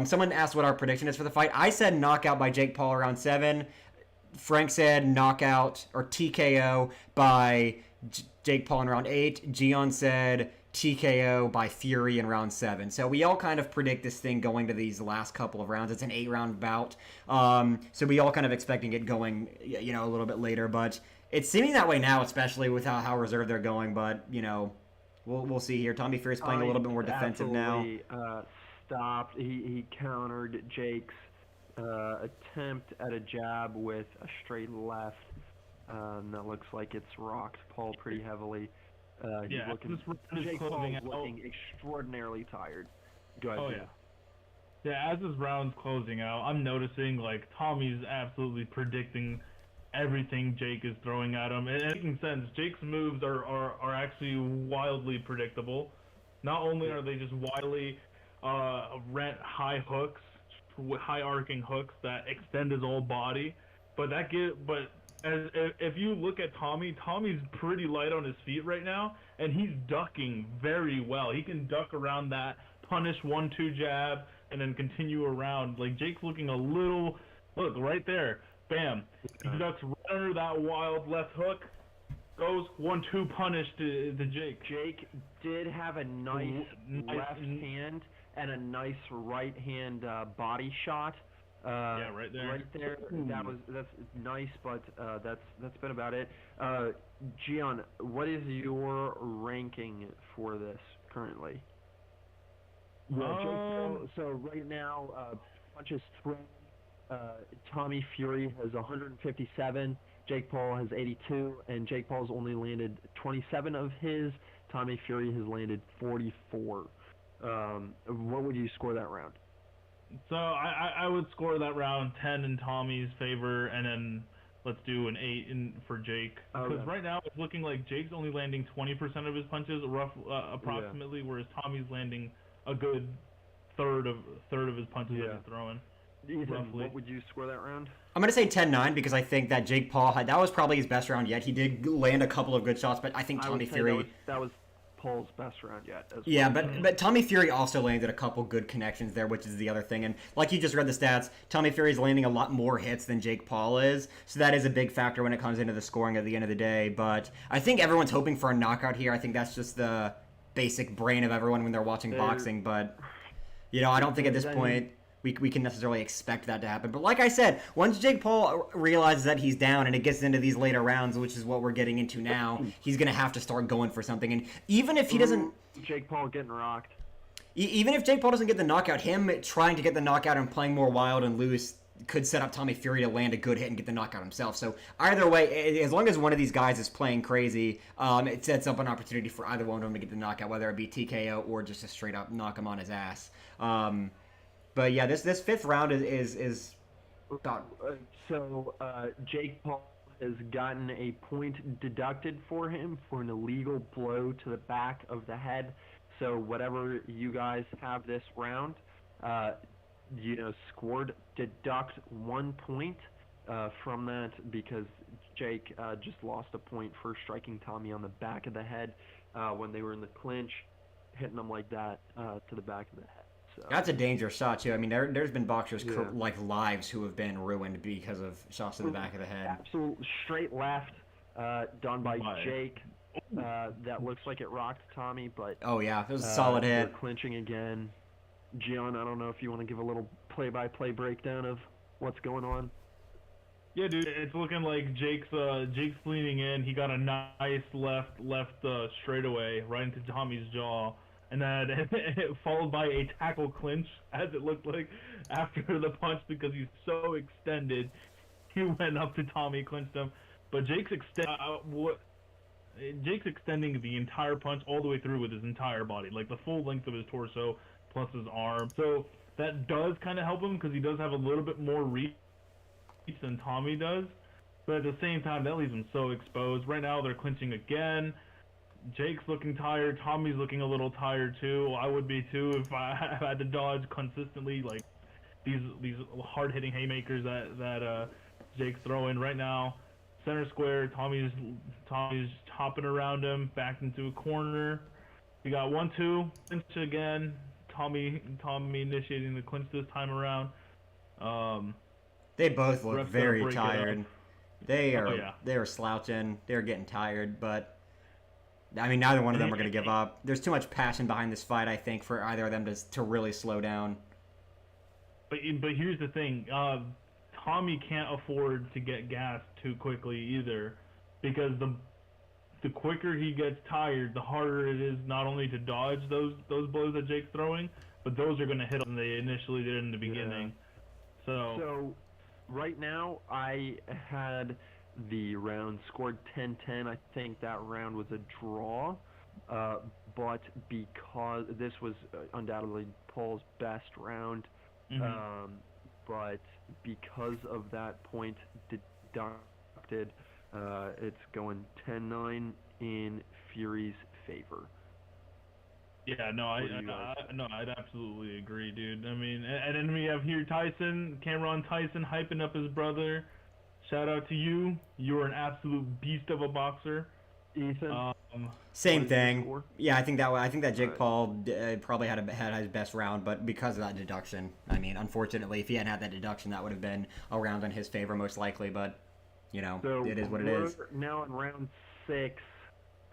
Speaker 3: Someone asked what our prediction is for the fight. I said knockout by Jake Paul around 7. Frank said knockout or TKO by Jake Paul in round 8. Gian said TKO by Fury in round 7. So we all kind of predict this thing going to these last couple of rounds. It's an 8-round bout. So we all kind of expecting it going, a little bit later. But it's seeming that way now, especially with how reserved they're going. But, we'll see here. Tommy Fury's playing a little bit more defensive now.
Speaker 1: Stopped. He countered Jake's attempt at a jab with a straight left. That looks like it's rocked Paul pretty heavily. He's
Speaker 2: Yeah,
Speaker 1: looking.
Speaker 2: this round is
Speaker 1: Jake Paul's
Speaker 2: closing out.
Speaker 1: looking extraordinarily tired. Go ahead.
Speaker 2: Oh
Speaker 1: Jim.
Speaker 2: yeah. Yeah, as this round's closing out, I'm noticing like Tommy's absolutely predicting everything Jake is throwing at him. It making sense. Jake's moves are actually wildly predictable. Not only are they just wildly rent high hooks, high arcing hooks that extend his whole body, but if you look at Tommy's pretty light on his feet right now, and he's ducking very well. He can duck around that, punish 1-2 jab, and then continue around. Like Jake's looking a little, look right there, bam. He ducks right under that wild left hook, goes 1-2 punish to Jake.
Speaker 1: Jake did have a nice left hand and a nice right hand body shot.
Speaker 2: Yeah, right there.
Speaker 1: Right there. That's nice, but that's been about it. Gian, what is your ranking for this currently? Yeah, Jake Paul, so right now, punches thrown. Tommy Fury has 157. Jake Paul has 82, and Jake Paul's only landed 27 of his. Tommy Fury has landed 44. What would you score that round?
Speaker 2: So I would score that round 10 in Tommy's favor, and then let's do an 8 for Jake. Because
Speaker 1: Okay.
Speaker 2: right now it's looking like Jake's only landing 20% of his punches, approximately, whereas Tommy's landing a good third of his punches that
Speaker 1: Yeah.
Speaker 2: he's throwing.
Speaker 1: Ethan,
Speaker 2: Roughly.
Speaker 1: what would you score that round?
Speaker 3: I'm going to say 10-9 because I think that Jake Paul that was probably his best round yet. He did land a couple of good shots, but I think
Speaker 1: I
Speaker 3: Tommy
Speaker 1: would say
Speaker 3: Fury...
Speaker 1: that was Paul's best round yet. As
Speaker 3: Yeah,
Speaker 1: well.
Speaker 3: but Tommy Fury also landed a couple good connections there, which is the other thing. And like you just read the stats, Tommy Fury's landing a lot more hits than Jake Paul is. So that is a big factor when it comes into the scoring at the end of the day. But I think everyone's hoping for a knockout here. I think that's just the basic brain of everyone when they're watching boxing, but I don't think at this point we can necessarily expect that to happen. But like I said, once Jake Paul realizes that he's down and it gets into these later rounds, which is what we're getting into now, he's gonna have to start going for something. And even if he doesn't,
Speaker 1: Jake Paul getting rocked.
Speaker 3: even if Jake Paul doesn't get the knockout, him trying to get the knockout and playing more wild and loose could set up Tommy Fury to land a good hit and get the knockout himself. So either way, as long as one of these guys is playing crazy, it sets up an opportunity for either one of them to get the knockout, whether it be TKO or just a straight up knock him on his ass. But yeah, this fifth round is about.
Speaker 1: So Jake Paul has gotten a point deducted for him for an illegal blow to the back of the head. So whatever you guys have this round, scored, deduct 1 point from that because Jake just lost a point for striking Tommy on the back of the head when they were in the clinch, hitting him like that to the back of the head. So.
Speaker 3: That's a dangerous shot too. I mean, there's been boxers like lives who have been ruined because of shots to the back of the head.
Speaker 1: Absolute straight left done by Jake. That looks like it rocked Tommy, but
Speaker 3: oh yeah, it was a solid hit.
Speaker 1: They're clinching again. Gian, I don't know if you want to give a little play-by-play breakdown of what's going on.
Speaker 2: Yeah, dude, it's looking like Jake's leaning in. He got a nice left straightaway right into Tommy's jaw, and then followed by a tackle clinch, as it looked like after the punch because he's so extended. He went up to Tommy, clinched him, but Jake's extending the entire punch all the way through with his entire body, like the full length of his torso plus his arm. So that does kind of help him because he does have a little bit more reach than Tommy does. But at the same time, that leaves him so exposed. Right now, they're clinching again. Jake's looking tired. Tommy's looking a little tired too. I would be too if I had to dodge consistently like these hard-hitting haymakers that Jake's throwing right now. Center square, Tommy's hopping around him, back into a corner. We got 1-2, clinch again. Tommy initiating the clinch this time around.
Speaker 3: They both look very tired. They are
Speaker 2: yeah.
Speaker 3: they are slouching. They're getting tired, but I mean, neither one of them are going to give up. There's too much passion behind this fight, I think, for either of them to really slow down.
Speaker 2: But here's the thing. Tommy can't afford to get gassed too quickly either, because the quicker he gets tired, the harder it is not only to dodge those blows that Jake's throwing, but those are going to hit him than they initially did in the beginning. Yeah. So
Speaker 1: right now, I had the round scored 10-10. I think that round was a draw, but because this was undoubtedly Paul's best round, but because of that point deducted, it's going 10-9 in Fury's favor.
Speaker 2: Yeah, no, I'd absolutely agree, dude. I mean, and then we have here Cameron Tyson hyping up his brother. Shout out to you. You're an absolute beast of a boxer.
Speaker 1: Ethan.
Speaker 3: Same thing. Yeah, I think that Jake Paul probably had his best round, but because of that deduction, I mean, unfortunately, if he hadn't had that deduction, that would have been a round in his favor most likely. But
Speaker 1: so
Speaker 3: it is what it is.
Speaker 1: We're now in round 6,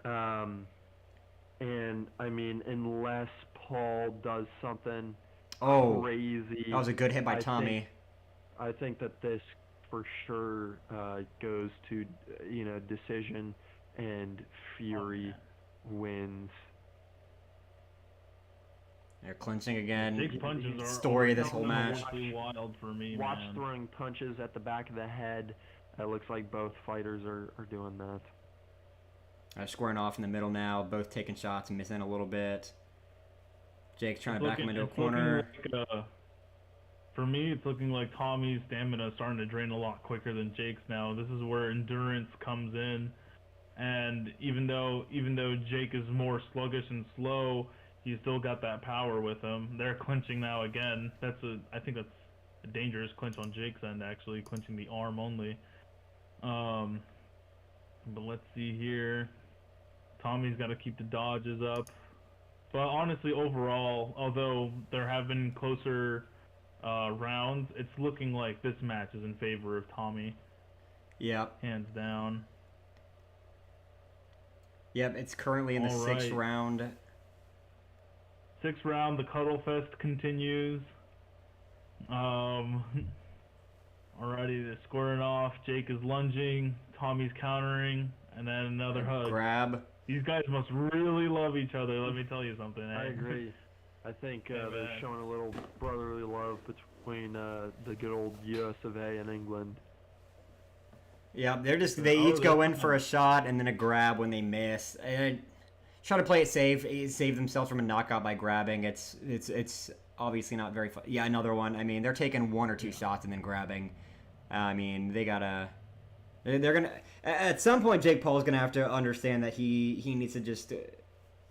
Speaker 1: and I mean, unless Paul does something crazy,
Speaker 3: that was a good hit by Tommy.
Speaker 1: I think that this for sure goes to decision, and Fury wins.
Speaker 3: They're clinching again.
Speaker 2: Jake's punches are
Speaker 3: story of this whole match.
Speaker 2: Wild for me,
Speaker 1: Watch
Speaker 2: man.
Speaker 1: throwing punches at the back of the head. It looks like both fighters are doing that.
Speaker 3: Squaring off in the middle now, both taking shots and missing a little bit. Jake's trying to back him into a corner.
Speaker 2: For me, it's looking like Tommy's stamina is starting to drain a lot quicker than Jake's now. This is where endurance comes in. And even though Jake is more sluggish and slow, he's still got that power with him. They're clinching now again. I think that's a dangerous clinch on Jake's end, actually, clinching the arm only. But let's see here. Tommy's got to keep the dodges up. But honestly, overall, although there have been closer rounds, it's looking like this match is in favor of Tommy.
Speaker 3: Yep.
Speaker 2: Hands down.
Speaker 3: Yep, it's currently in the 6th round.
Speaker 2: Sixth round, the cuddle fest continues. Alrighty, they're squaring off. Jake is lunging. Tommy's countering, and then another hug.
Speaker 3: Grab.
Speaker 2: These guys must really love each other. Let me tell you something.
Speaker 1: I agree. I think they're showing a little brotherly love between the good old US of A and England.
Speaker 3: Yeah, they each go in for a shot and then a grab when they miss. Try to play it safe, save themselves from a knockout by grabbing. It's obviously not very fun. Yeah, another one. I mean, they're taking one or two shots and then grabbing. I mean, they're gonna at some point. Jake Paul's gonna have to understand that he needs to just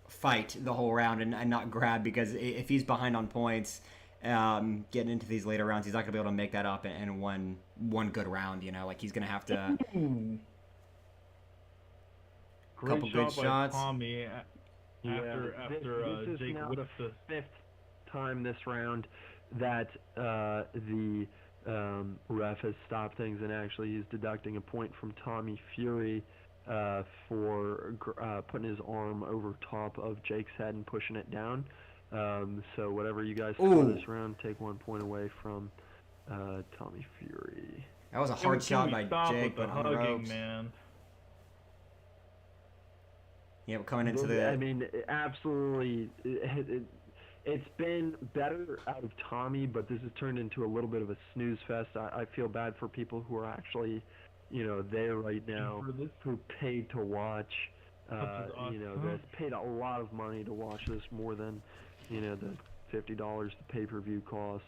Speaker 3: fight the whole round and not grab, because if he's behind on points, getting into these later rounds, he's not gonna be able to make that up in one good round. You know, like he's gonna have to.
Speaker 2: Great
Speaker 3: couple
Speaker 2: shot
Speaker 3: good
Speaker 2: by
Speaker 3: shots.
Speaker 2: Tommy after
Speaker 1: this is
Speaker 2: Jake
Speaker 1: now
Speaker 2: whipped
Speaker 1: the fifth time this round that the ref has stopped things, and actually he's deducting a point from Tommy Fury for putting his arm over top of Jake's head and pushing it down. So whatever you guys score this round, take 1 point away from Tommy Fury.
Speaker 3: That was a hard shot by
Speaker 2: Stop
Speaker 3: Jake,
Speaker 2: with
Speaker 3: but
Speaker 2: the
Speaker 3: on the
Speaker 2: hugging,
Speaker 3: ropes.
Speaker 2: man.
Speaker 3: Yeah, we're coming into the.
Speaker 1: I mean, absolutely. It's been better out of Tommy, but this has turned into a little bit of a snooze fest. I feel bad for people who are actually, there right now, who paid to watch. That's paid a lot of money to watch this, more than, the $50 the pay-per-view cost.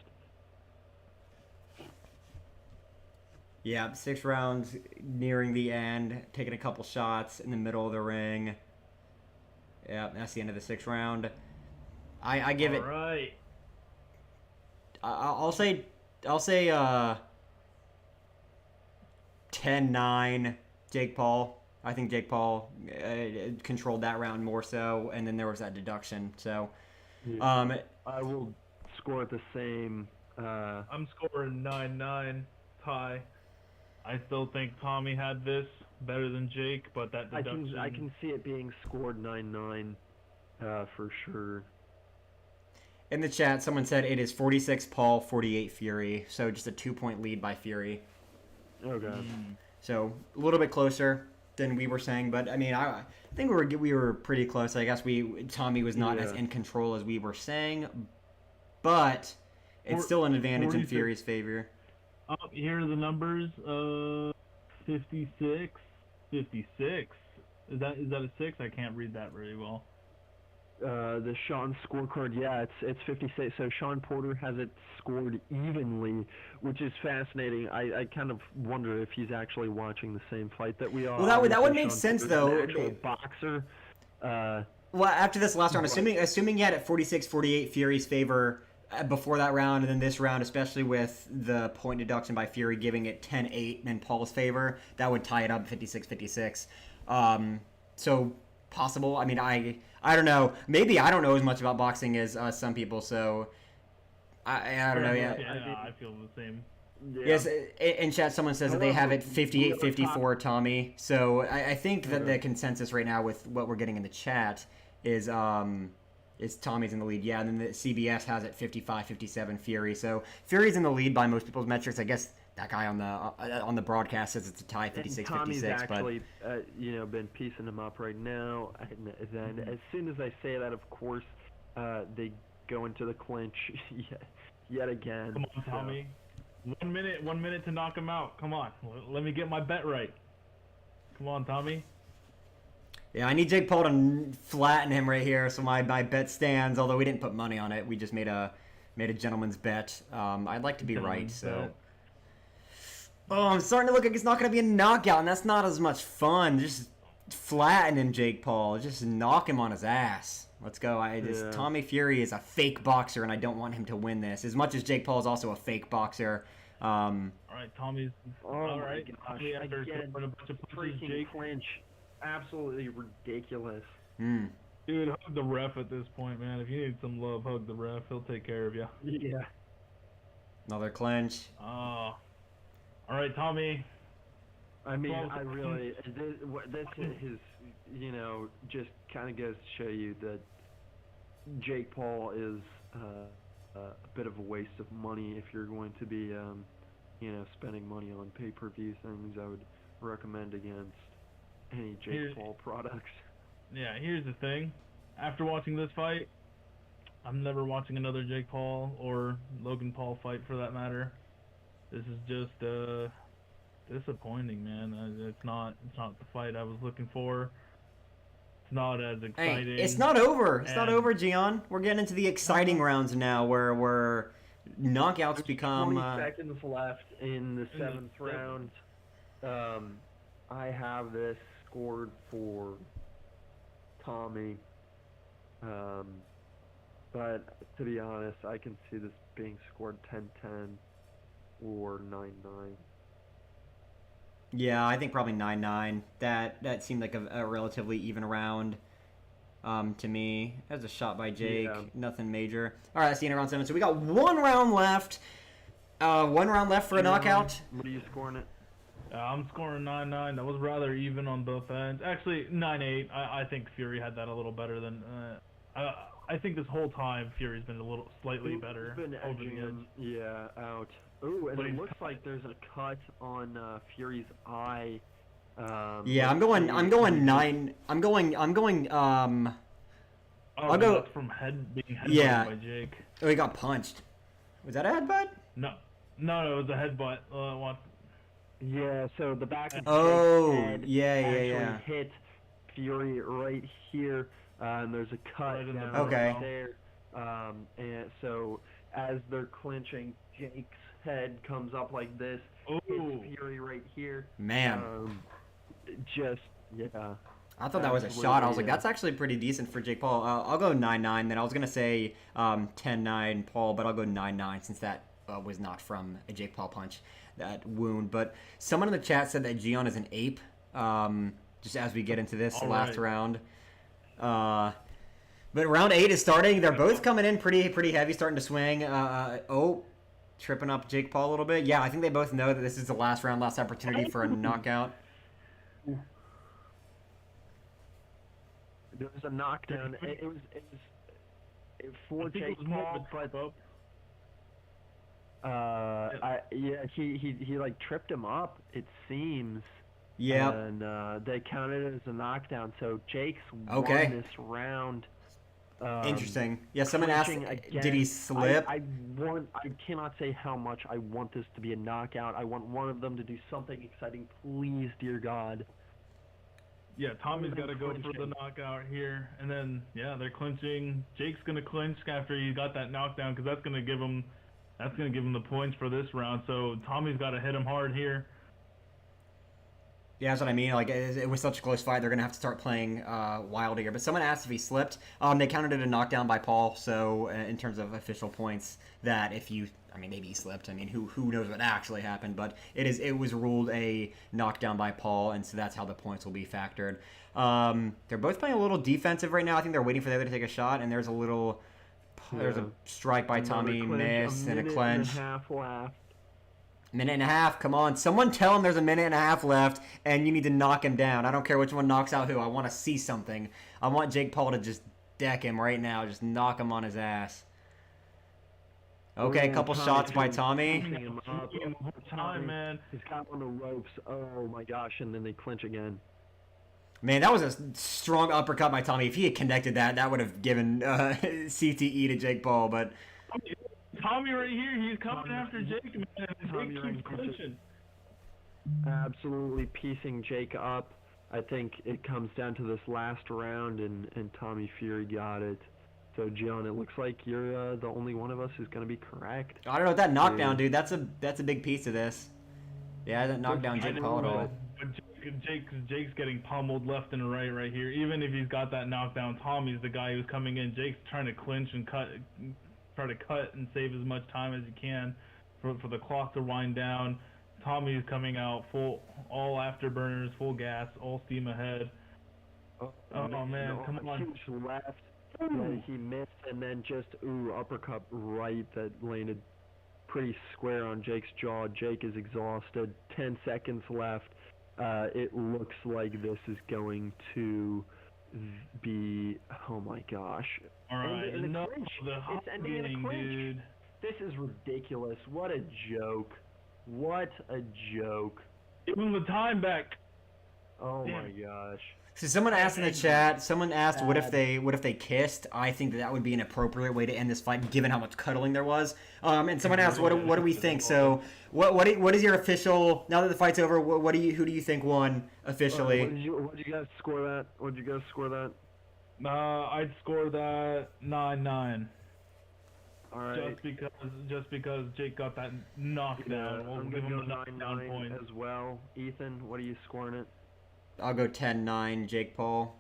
Speaker 3: Yeah, 6 rounds nearing the end, taking a couple shots in the middle of the ring. Yeah, that's the end of the 6th round. I give it.
Speaker 2: All right.
Speaker 3: I'll say 10-9 Jake Paul. I think Jake Paul controlled that round more so, and then there was that deduction. So,
Speaker 1: I will score it the same.
Speaker 2: I'm scoring 9-9 tie. I still think Tommy had this better than Jake, but that deduction.
Speaker 1: I can see it being scored 9-9 for sure.
Speaker 3: in the chat, someone said it is 46 Paul, 48 Fury. So just a 2-point lead by Fury.
Speaker 1: Okay.
Speaker 3: So a little bit closer than we were saying, but I mean, I think we were pretty close. I guess Tommy was not as in control as we were saying, but it's still an advantage in Fury's favor.
Speaker 2: Here are the numbers. 56. Is that a 6? I can't read that very well.
Speaker 1: The Sean scorecard, yeah, it's 56. So Sean Porter has it scored evenly, which is fascinating. I kind of wonder if he's actually watching the same fight that we are.
Speaker 3: Well, that would
Speaker 1: Obviously,
Speaker 3: make
Speaker 1: Sean
Speaker 3: sense,
Speaker 1: Porter's
Speaker 3: though.
Speaker 1: an actual boxer.
Speaker 3: Well, after this last round, assuming he had it 46-48 Fury's favor before that round, and then this round, especially with the point deduction by Fury giving it 10-8 in Paul's favor, that would tie it up 56-56. So possible. I mean, I don't know. Maybe I don't know as much about boxing as some people, so I don't know yet.
Speaker 2: Yeah, I feel the same.
Speaker 1: Yeah.
Speaker 3: Yes, in chat someone says that they have it 58-54 Tommy. So I think that the consensus right now with what we're getting in the chat is Tommy's in the lead. Yeah, and then the CBS has it 55-57 Fury. So Fury's in the lead by most people's metrics. I guess that guy on the broadcast says it's a tie 56-56.
Speaker 1: Tommy's actually been piecing them up right now. And then as soon as I say that, of course, they go into the clinch yet again.
Speaker 2: Come on, Tommy. 1 minute to knock him out. Come on. Let me get my bet right. Come on, Tommy.
Speaker 3: Yeah, I need Jake Paul to flatten him right here, so my bet stands. Although we didn't put money on it, we just made a gentleman's bet. I'd like to be right, so. Oh, I'm starting to look like it's not going to be a knockout, and that's not as much fun. Just flatten him, Jake Paul. Just knock him on his ass. Let's go. Tommy Fury is a fake boxer, and I don't want him to win this. As much as Jake Paul is also a fake boxer.
Speaker 2: All right, Tommy's.
Speaker 1: All
Speaker 2: right,
Speaker 1: Tommy
Speaker 2: after
Speaker 1: again,
Speaker 2: scoring a bunch of punches,
Speaker 1: freaking
Speaker 2: Jake.
Speaker 1: clinch. Absolutely ridiculous.
Speaker 2: Dude, hug the ref at this point, man. If you need some love, hug the ref. He'll take care of you.
Speaker 1: Yeah.
Speaker 3: Another clinch.
Speaker 2: All right, Tommy.
Speaker 1: I mean, I really this is just kind of goes to show you that Jake Paul is a bit of a waste of money if you're going to be, spending money on pay-per-view things. I would recommend against any Jake Paul products.
Speaker 2: Yeah, here's the thing. After watching this fight, I'm never watching another Jake Paul or Logan Paul fight for that matter. This is just disappointing, man. It's not the fight I was looking for. It's not as exciting.
Speaker 3: Hey, it's not over. It's not
Speaker 2: And-
Speaker 3: over, Gian. We're getting into the exciting rounds now, where knockouts become.
Speaker 1: 20 seconds left in the
Speaker 2: the
Speaker 1: seventh round. I have this scored for Tommy. But to be honest, I can see this being scored 10-10 or 9-9.
Speaker 3: Yeah, I think probably 9-9. That seemed like a relatively even round. To me, that's a shot by Jake.
Speaker 1: Yeah.
Speaker 3: Nothing major. All right, that's the end of round 7. So we got one round left. One round left for a knockout.
Speaker 1: What are you scoring it?
Speaker 2: I'm scoring 9-9. That was rather even on both ends. Actually, 9-8. I think Fury had that a little better than. I think this whole time Fury's been a little slightly better
Speaker 1: He's been
Speaker 2: over
Speaker 1: edging
Speaker 2: the edge.
Speaker 1: him, yeah, out. Ooh, and
Speaker 2: But
Speaker 1: it
Speaker 2: he's
Speaker 1: looks like there's a cut on Fury's eye.
Speaker 3: Yeah, I'm
Speaker 1: let's
Speaker 3: going.
Speaker 1: see.
Speaker 3: I'm going 9. I'm going.
Speaker 2: Oh,
Speaker 3: I'll go-
Speaker 2: that's from being headbutted
Speaker 3: Yeah.
Speaker 2: by Jake.
Speaker 3: Oh, he got punched. Was that a headbutt?
Speaker 2: No, it was a headbutt.
Speaker 1: Yeah, so the back of
Speaker 3: Oh,
Speaker 1: Jake's head
Speaker 3: yeah,
Speaker 1: actually
Speaker 3: yeah.
Speaker 1: hit Fury right here, and there's a cut
Speaker 2: Right in the
Speaker 1: down
Speaker 3: Okay.
Speaker 1: right there. And so as they're clinching, Jake's head comes up like this,
Speaker 2: Ooh.
Speaker 1: hits Fury right here.
Speaker 3: Man,
Speaker 1: Yeah.
Speaker 3: I thought that was a
Speaker 1: absolutely,
Speaker 3: shot. I was like,
Speaker 1: yeah.
Speaker 3: that's actually pretty decent for Jake Paul. I'll go 9-9. Then I was gonna say 10-9 Paul, but I'll go 9-9 since that was not from a Jake Paul punch, that wound. But someone in the chat said that Gian is an ape. Just as we get into this
Speaker 2: All
Speaker 3: last
Speaker 2: right.
Speaker 3: round. But round 8 is starting. They're both coming in pretty heavy, starting to swing. Tripping up Jake Paul a little bit. Yeah, I think they both know that this is the last round, last opportunity for a knockout.
Speaker 1: There was a knockdown. It was for
Speaker 2: I think it
Speaker 1: Jake
Speaker 2: was more of
Speaker 1: Paul,
Speaker 2: a trip up.
Speaker 1: he like tripped him up. It seems.
Speaker 3: Yeah.
Speaker 1: And they counted it as a knockdown. So Jake's
Speaker 3: Okay.
Speaker 1: won this round.
Speaker 3: Interesting. Yeah, someone asked,
Speaker 1: clinching again.
Speaker 3: did he slip?
Speaker 1: I cannot say how much I want this to be a knockout. I want one of them to do something exciting. Please, dear God.
Speaker 2: Yeah, Tommy's got to go for the
Speaker 1: Clinching.
Speaker 2: knockout here, and then they're clinching. Jake's gonna clinch after he got that knockdown because that's gonna give him the points for this round. So Tommy's got to hit him hard here.
Speaker 3: Yeah, that's what I mean. Like, it was such a close fight, they're going to have to start playing wild here. But someone asked if he slipped. They counted it a knockdown by Paul, so in terms of official points, that if you... I mean, maybe he slipped. I mean, who knows what actually happened, but it was ruled a knockdown by Paul, and so that's how the points will be factored. They're both playing a little defensive right now. I think they're waiting for the other to take a shot, and there's a strike by
Speaker 1: Another
Speaker 3: Tommy,
Speaker 1: clinch,
Speaker 3: miss, and a clench.
Speaker 1: And a half left.
Speaker 3: Minute and a half, come on. Someone tell him there's a minute and a half left, and you need to knock him down. I don't care which one knocks out who. I want to see something. I want Jake Paul to just deck him right now. Just knock him on his ass. Okay, a
Speaker 1: Ooh,
Speaker 3: couple
Speaker 1: Tommy
Speaker 3: shots by
Speaker 1: just
Speaker 3: Tommy.
Speaker 1: picking him up.
Speaker 2: Time, man.
Speaker 1: He's got on the ropes. Oh my gosh! And then they clinch again.
Speaker 3: Man, that was a strong uppercut by Tommy. If he had connected that, that would have given CTE to Jake Paul, but...
Speaker 2: Tommy right here, he's coming after Jake, man.
Speaker 1: Tommy
Speaker 2: Jake
Speaker 1: right
Speaker 2: keeps
Speaker 1: here.
Speaker 2: clinching.
Speaker 1: Absolutely piecing Jake up. I think it comes down to this last round, and Tommy Fury got it. So, Gian, it looks like you're the only one of us who's going to be correct.
Speaker 3: I don't know, that knockdown, dude, that's a big piece of this. Yeah, that knocked down Jake Paul at all.
Speaker 2: But Jake's getting pummeled left and right here. Even if he's got that knockdown, Tommy's the guy who's coming in. Jake's trying to clinch and try to cut and save as much time as he can for the clock to wind down. Tommy's coming out all afterburners, full gas, all steam ahead. Oh, man, come on.
Speaker 1: Huge left. He missed, and then just, uppercut right that landed pretty square on Jake's jaw. Jake is exhausted. 10 seconds left. It looks like this is going to be... Oh, my gosh.
Speaker 2: All right,
Speaker 1: And the
Speaker 2: no,
Speaker 1: clinch.
Speaker 2: the
Speaker 1: It's ending in a
Speaker 2: hogging,
Speaker 1: clinch.
Speaker 2: dude.
Speaker 1: This is ridiculous. What a joke. What a joke.
Speaker 2: Give him the time back.
Speaker 1: Oh
Speaker 2: Damn.
Speaker 1: my gosh.
Speaker 3: So someone asked in the chat. Someone asked, "What if they kissed?" I think that would be an appropriate way to end this fight, given how much cuddling there was. And someone asked, "What do we think?" So, what is your official? Now that the fight's over, who do you think won officially?
Speaker 1: What did you guys score that? What did you guys score that?
Speaker 2: I'd score that 9-9.
Speaker 1: All right.
Speaker 2: Just because Jake got that knockdown, we'll
Speaker 1: I'm
Speaker 2: give
Speaker 1: gonna
Speaker 2: him
Speaker 1: go
Speaker 2: the knockdown
Speaker 1: 9-9
Speaker 2: points.
Speaker 1: as well. Ethan, what are you scoring it?
Speaker 3: I'll go 10-9, Jake Paul.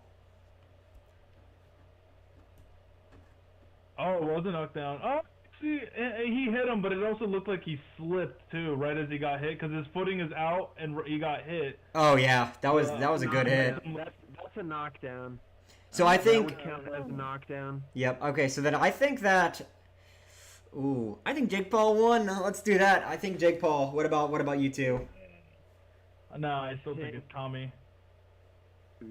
Speaker 2: Oh, it was a knockdown. Oh, see, he hit him, but it also looked like he slipped too, right as he got hit, because his footing is out and he got hit.
Speaker 3: Oh yeah, that was a good hit.
Speaker 1: That's a knockdown.
Speaker 3: So I
Speaker 1: That
Speaker 3: think.
Speaker 1: would count as a knockdown.
Speaker 3: Yep. Okay. So then I think that. Ooh, I think Jake Paul won. Let's do that. I think Jake Paul. What about you two?
Speaker 2: No, I still think it's Tommy.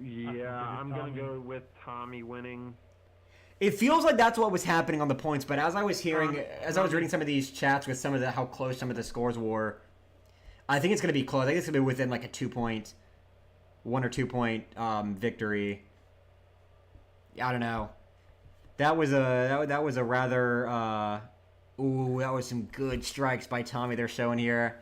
Speaker 1: Yeah, I'm gonna
Speaker 2: Tommy.
Speaker 1: go with Tommy winning.
Speaker 3: It feels like that's what was happening on the points, but as I was reading some of these chats with some of how close some of the scores were, I think it's gonna be close. I think it's gonna be within like a 1 or 2 point victory. I don't know. That was a rather that was some good strikes by Tommy they're showing here.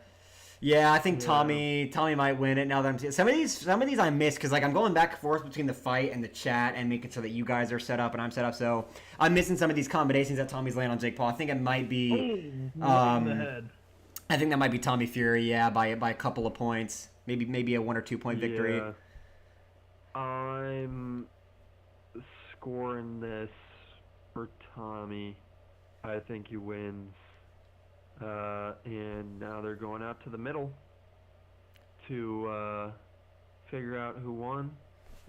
Speaker 3: Yeah, I think Tommy might win it now that I'm some of these I missed because like I'm going back and forth between the fight and the chat and making sure that you guys are set up and I'm set up, so I'm missing some of these combinations that Tommy's laying on Jake Paul. I think it might be
Speaker 2: In the head.
Speaker 3: I think that might be Tommy Fury, yeah, by a couple of points. Maybe a 1 or 2 point victory.
Speaker 1: Yeah. I'm scoring this for Tommy. I think he wins. And now they're going out to the middle to figure out who won.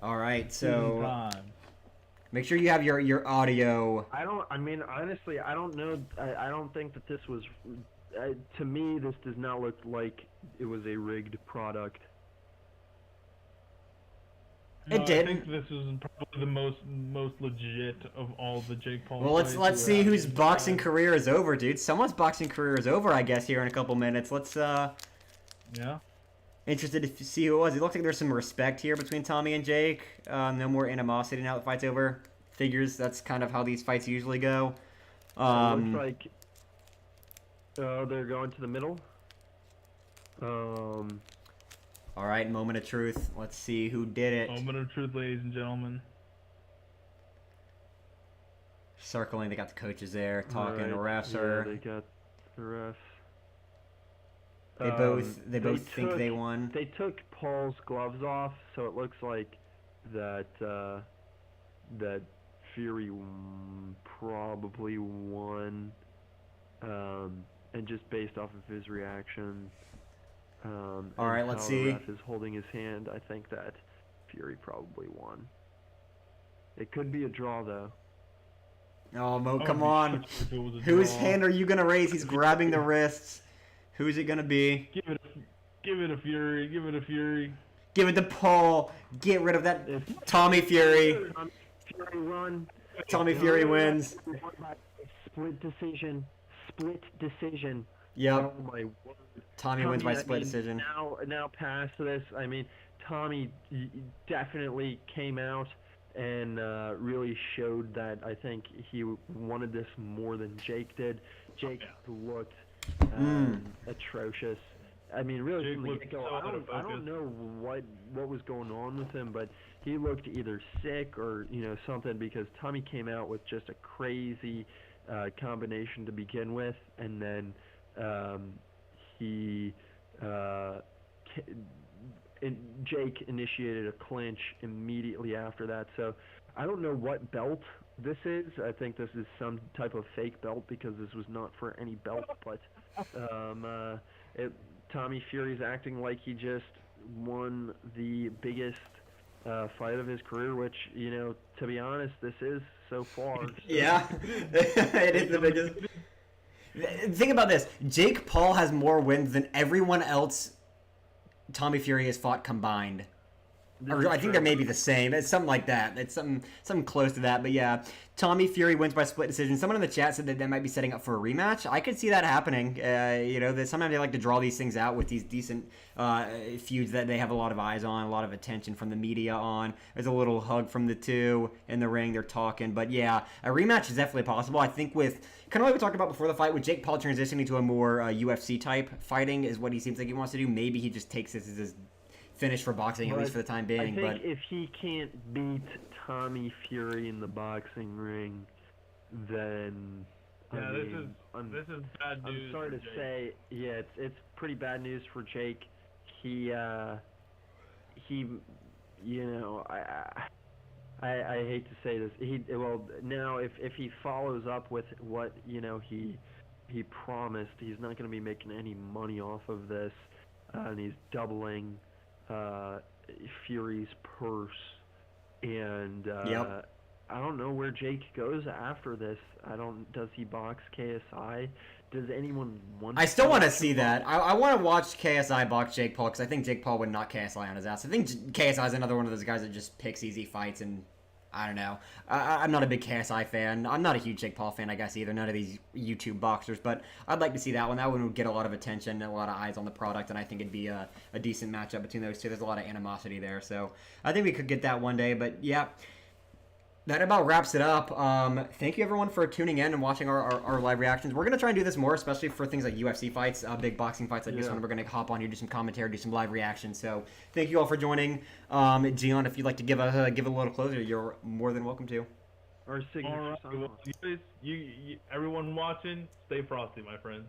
Speaker 3: All right, so
Speaker 2: Time.
Speaker 3: make sure you have your audio.
Speaker 1: Honestly, I don't know. I don't think that this was. To me, this does not look like it was a rigged product.
Speaker 3: It
Speaker 2: I
Speaker 3: did.
Speaker 2: think this is probably the most legit of all the Jake Paul.
Speaker 3: Well, let's
Speaker 2: fights
Speaker 3: see
Speaker 2: we're
Speaker 3: whose
Speaker 2: having.
Speaker 3: boxing career is over, dude. Someone's boxing career is over, I guess, here in a couple minutes. Let's
Speaker 2: Yeah.
Speaker 3: interested to see who it was. It looks like there's some respect here between Tommy and Jake. No more animosity now that the fight's over. Figures that's kind of how these fights usually go.
Speaker 1: Looks like they're going to the middle.
Speaker 3: All right, moment of truth. Let's see who did it.
Speaker 2: Moment of truth, ladies and gentlemen.
Speaker 3: Circling, they got the coaches there talking. The
Speaker 1: Right,
Speaker 3: refs
Speaker 1: yeah,
Speaker 3: are.
Speaker 1: they got the refs.
Speaker 3: They both think they won.
Speaker 1: They took Paul's gloves off, so it looks like that that Fury probably won. And just based off of his reaction.
Speaker 3: All right,
Speaker 1: and
Speaker 3: let's
Speaker 1: how
Speaker 3: see.
Speaker 1: The ref is holding his hand. I think that Fury probably won. It could be a draw though.
Speaker 3: Oh, Mo,
Speaker 2: I
Speaker 3: come
Speaker 2: would be
Speaker 3: on.
Speaker 2: shocked if it was a
Speaker 3: Whose
Speaker 2: draw.
Speaker 3: hand are you gonna raise? He's grabbing the wrists. Who's it gonna be?
Speaker 2: Give it a Fury. Give it a Fury.
Speaker 3: Give it to Paul. Get rid of that. Tommy Fury.
Speaker 1: Fury won.
Speaker 3: Tommy Fury wins.
Speaker 1: Won by split decision. Split decision.
Speaker 3: Yep.
Speaker 1: Oh my word.
Speaker 3: Tommy wins by
Speaker 1: I
Speaker 3: split
Speaker 1: mean,
Speaker 3: decision.
Speaker 1: Now past this, I mean, Tommy definitely came out and really showed that I think he wanted this more than Jake did. Jake looked atrocious. I mean, really
Speaker 2: Jake
Speaker 1: from the
Speaker 2: looked
Speaker 1: get-go,
Speaker 2: so
Speaker 1: I
Speaker 2: out of
Speaker 1: don't
Speaker 2: focus.
Speaker 1: know what was going on with him, but he looked either sick or something because Tommy came out with just a crazy combination to begin with, and then Jake initiated a clinch immediately after that. So I don't know what belt this is. I think this is some type of fake belt because this was not for any belt. But Tommy Fury's acting like he just won the biggest fight of his career, which to be honest, this is so far. So.
Speaker 3: Yeah, it is the biggest. Think about this. Jake Paul has more wins than everyone else Tommy Fury has fought combined. Or I think they're maybe the same. It's something like that. It's something close to that. But yeah, Tommy Fury wins by split decision. Someone in the chat said that they might be setting up for a rematch. I could see that happening. That sometimes they like to draw these things out with these decent feuds that they have a lot of eyes on, a lot of attention from the media on. There's a little hug from the two in the ring. They're talking. But yeah, a rematch is definitely possible. I think with kind of like we talked about before the fight, with Jake Paul transitioning to a more UFC type fighting is what he seems like he wants to do. Maybe he just takes this as his finish for boxing, at least for the time being.
Speaker 1: I think
Speaker 3: But
Speaker 1: if he can't beat Tommy Fury in the boxing ring, then
Speaker 2: Yeah, this
Speaker 1: I'm
Speaker 2: is bad news.
Speaker 1: sorry
Speaker 2: for
Speaker 1: to
Speaker 2: Jake.
Speaker 1: say, yeah, it's pretty bad news for Jake. He I hate to say this. Now if he follows up with what he promised, he's not going to be making any money off of this, and he's doubling Fury's purse, and
Speaker 3: Yep.
Speaker 1: I don't know where Jake goes after this. Does he box KSI? Does anyone want?
Speaker 3: I still want to
Speaker 1: watch
Speaker 3: see
Speaker 1: him
Speaker 3: that. I want to watch KSI box Jake Paul because I think Jake Paul would knock KSI on his ass. I think KSI is another one of those guys that just picks easy fights, and I don't know. I'm not a big KSI fan. I'm not a huge Jake Paul fan, I guess, either. None of these YouTube boxers, but I'd like to see that one. That one would get a lot of attention, a lot of eyes on the product, and I think it'd be a decent matchup between those two. There's a lot of animosity there, so I think we could get that one day. But yeah, that about wraps it up. Thank you everyone for tuning in and watching our live reactions. We're going to try and do this more, especially for things like UFC fights, big boxing fights like this
Speaker 1: Yeah.
Speaker 3: one. We're going to hop on here, do some commentary, do some live reactions. So thank you all for joining. Gian, if you'd like to give a little closer, you're more than welcome to.
Speaker 1: Our signature
Speaker 2: All right,
Speaker 1: song.
Speaker 2: well, you guys, everyone watching, stay frosty, my friends.